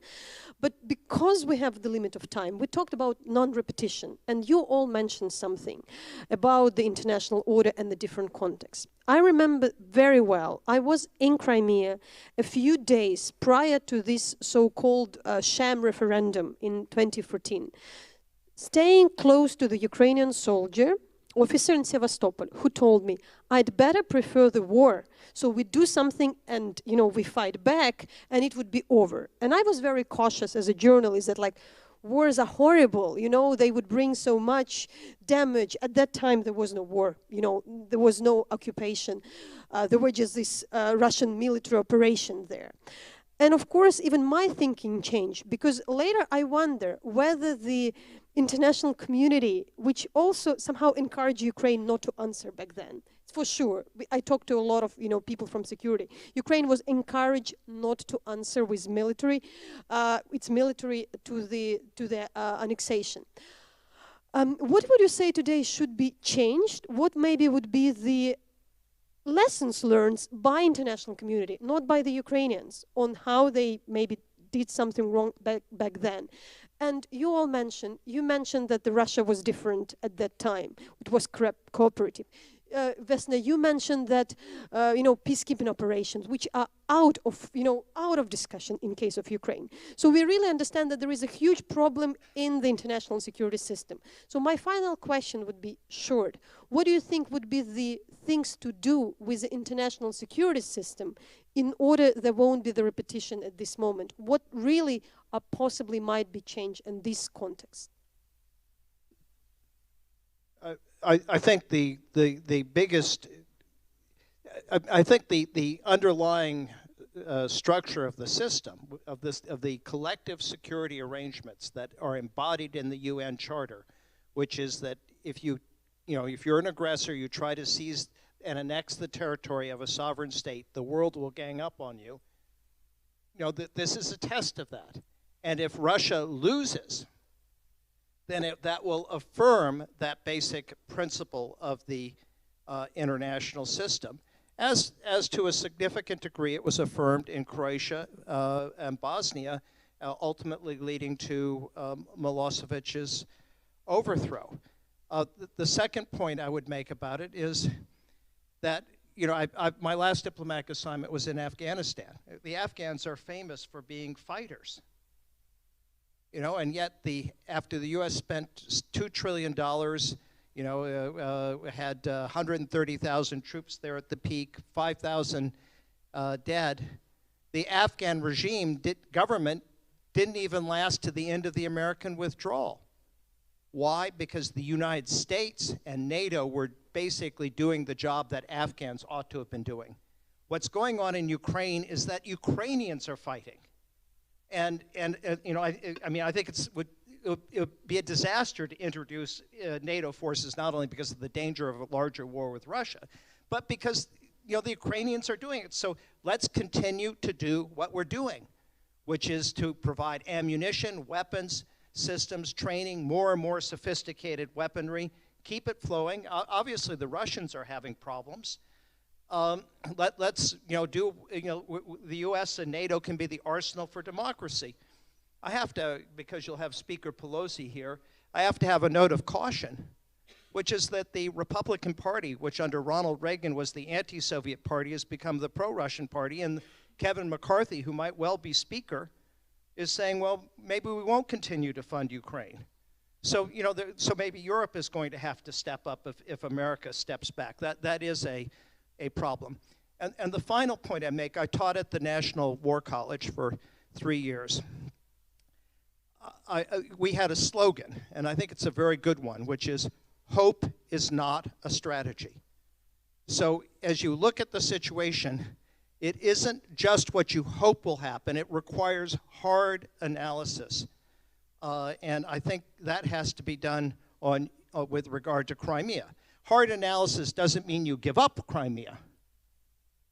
S1: But because we have the limit of time, we talked about non-repetition, and you all mentioned something about the international order and the different contexts. I remember very well, I was in Crimea a few days prior to this so-called sham referendum in 2014, staying close to the Ukrainian soldier, officer in Sevastopol, who told me, I'd better prefer the war. So we do something and, you know, we fight back and it would be over. And I was very cautious as a journalist that, like, wars are horrible, you know, they would bring so much damage. At that time, there was no war, you know, there was no occupation. There were just this Russian military operation there. And of course, even my thinking changed, because later I wonder whether the international community, which also somehow encouraged Ukraine not to answer back then, for sure. I talked to a lot of, you know, people from security. Ukraine was encouraged not to answer with military, its military to the annexation. What would you say today should be changed? What maybe would be the lessons learned by international community, not by the Ukrainians, on how they maybe did something wrong back then? And you all mentioned, that the Russia was different at that time. It was cooperative. Vesna, you mentioned that, you know, peacekeeping operations, which are out of discussion in case of Ukraine. So we really understand that there is a huge problem in the international security system. So my final question would be short. What do you think would be the things to do with the international security system in order there won't be the repetition at this moment? What really possibly might be changed in this context?
S4: I think the biggest, I think the underlying structure of the system, of the collective security arrangements that are embodied in the UN Charter, which is that if you're an aggressor, you try to seize and annex the territory of a sovereign state, the world will gang up on you. You know, this is a test of that. And if Russia loses, then that will affirm that basic principle of the international system. As to a significant degree, it was affirmed in Croatia and Bosnia, ultimately leading to Milosevic's overthrow. The second point I would make about it is that, you know, my last diplomatic assignment was in Afghanistan. The Afghans are famous for being fighters. You know, and yet after the U.S. spent $2 trillion You know, had 130,000 troops there at the peak, 5,000 dead. The Afghan regime, government, didn't even last to the end of the American withdrawal. Why? Because the United States and NATO were basically doing the job that Afghans ought to have been doing. What's going on in Ukraine is that Ukrainians are fighting. And you know, I mean, I think it would be a disaster to introduce NATO forces, not only because of the danger of a larger war with Russia, but because, you know, the Ukrainians are doing it. So let's continue to do what we're doing, which is to provide ammunition, weapons, systems, training, more and more sophisticated weaponry, keep it flowing. Obviously, the Russians are having problems. Let's, you know, the U.S. and NATO can be the arsenal for democracy. I have to, because you'll have Speaker Pelosi here, I have to have a note of caution, which is that the Republican Party, which under Ronald Reagan was the anti-Soviet party, has become the pro-Russian party, and Kevin McCarthy, who might well be Speaker, is saying, well, maybe we won't continue to fund Ukraine. So, you know, so maybe Europe is going to have to step up if America steps back. That is a problem. And the final point I make, I taught at the National War College for 3 years. We had a slogan, and I think it's a very good one, which is, hope is not a strategy. So as you look at the situation, it isn't just what you hope will happen, it requires hard analysis. And I think that has to be done with regard to Crimea. Hard analysis doesn't mean you give up Crimea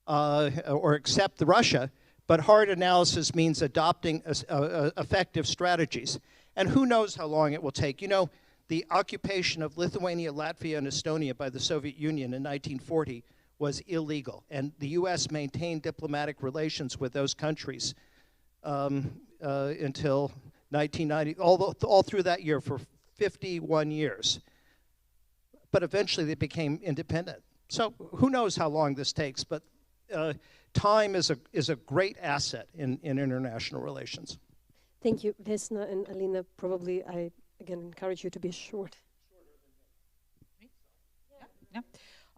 S4: or accept Russia, but hard analysis means adopting effective strategies. And who knows how long it will take. You know, the occupation of Lithuania, Latvia, and Estonia by the Soviet Union in 1940 was illegal, and the U.S. maintained diplomatic relations with those countries until 1990, all through that year for 51 years. But eventually they became independent. So who knows how long this takes, but time is a great asset in international relations.
S1: Thank you, Vesna and Alina. Probably I, again, encourage you to be short.
S6: Yeah.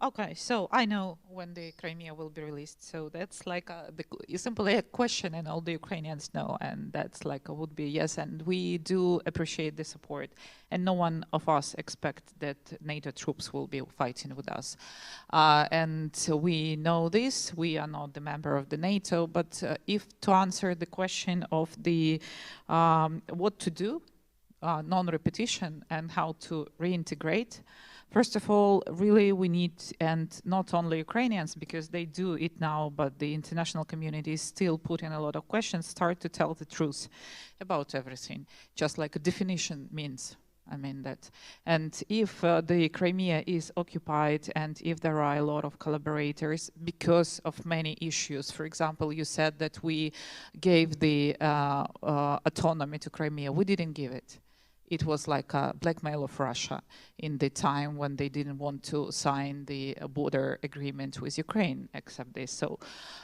S6: Okay, so I know when the Crimea will be released, so that's like simply a question, and all the Ukrainians know, and that's like would be yes, and we do appreciate the support, and no one of us expect that NATO troops will be fighting with us, and so we know this. We are not the member of the NATO, but if to answer the question of the what to do, non-repetition, and how to reintegrate. First of all, really we need, and not only Ukrainians, because they do it now, but the international community is still putting a lot of questions, start to tell the truth about everything, just like a definition means. I mean that. And if the Crimea is occupied, and if there are a lot of collaborators because of many issues, for example, you said that we gave the autonomy to Crimea. We didn't give it. It was like a blackmail of Russia in the time when they didn't want to sign the border agreement with Ukraine, except this. So,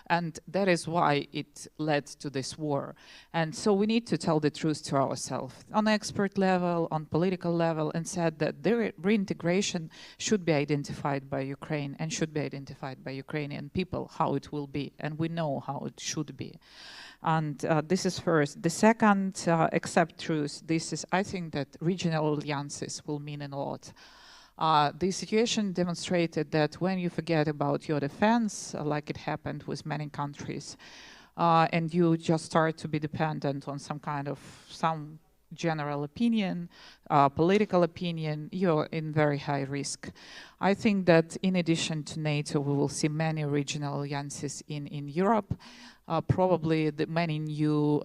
S6: and that is why it led to this war. And so we need to tell the truth to ourselves on expert level, on political level, and said that the reintegration should be identified by Ukraine and should be identified by Ukrainian people, how it will be. And we know how it should be. And this is first. The second, accept truth. This is, I think that regional alliances will mean a lot. The situation demonstrated that when you forget about your defense, like it happened with many countries, and you just start to be dependent on some general opinion, political opinion, you're in very high risk. I think that in addition to NATO, we will see many regional alliances in Europe. Probably many new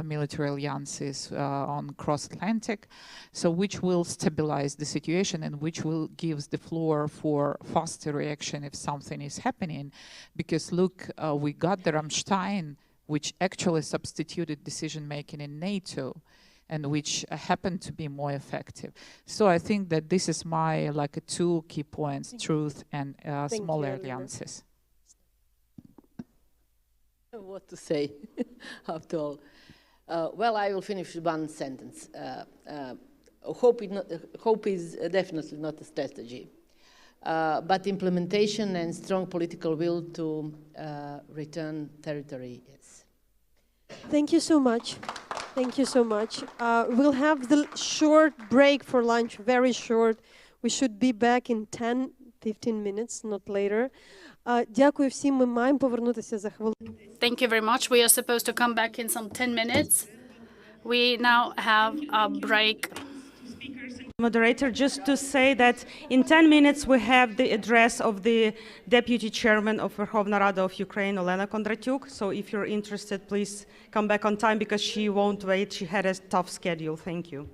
S6: military alliances on cross-Atlantic, so which will stabilize the situation and which will give the floor for faster reaction if something is happening. Because look, we got the Rammstein, which actually substituted decision-making in NATO, and which happened to be more effective. So I think that this is my two key points, truth and smaller alliances.
S5: What to say, after all. Well, I will finish with one sentence. hope is definitely not a strategy, but implementation and strong political will to return territory, yes.
S1: Thank you so much. Thank you so much. We'll have the short break for lunch, very short. We should be back in 10-15 minutes, not later. Дякую всім, ми маємо повернутися за хвилину.
S2: Thank you very much. We are supposed to come back in some 10 minutes. We now have a break.
S7: Moderator, just to say that in 10 minutes we have the address of the Deputy Chairman of Verkhovna Rada of Ukraine, Olena Kondratyuk. So if you're interested, please come back on time because she won't wait. She had a tough schedule. Thank you.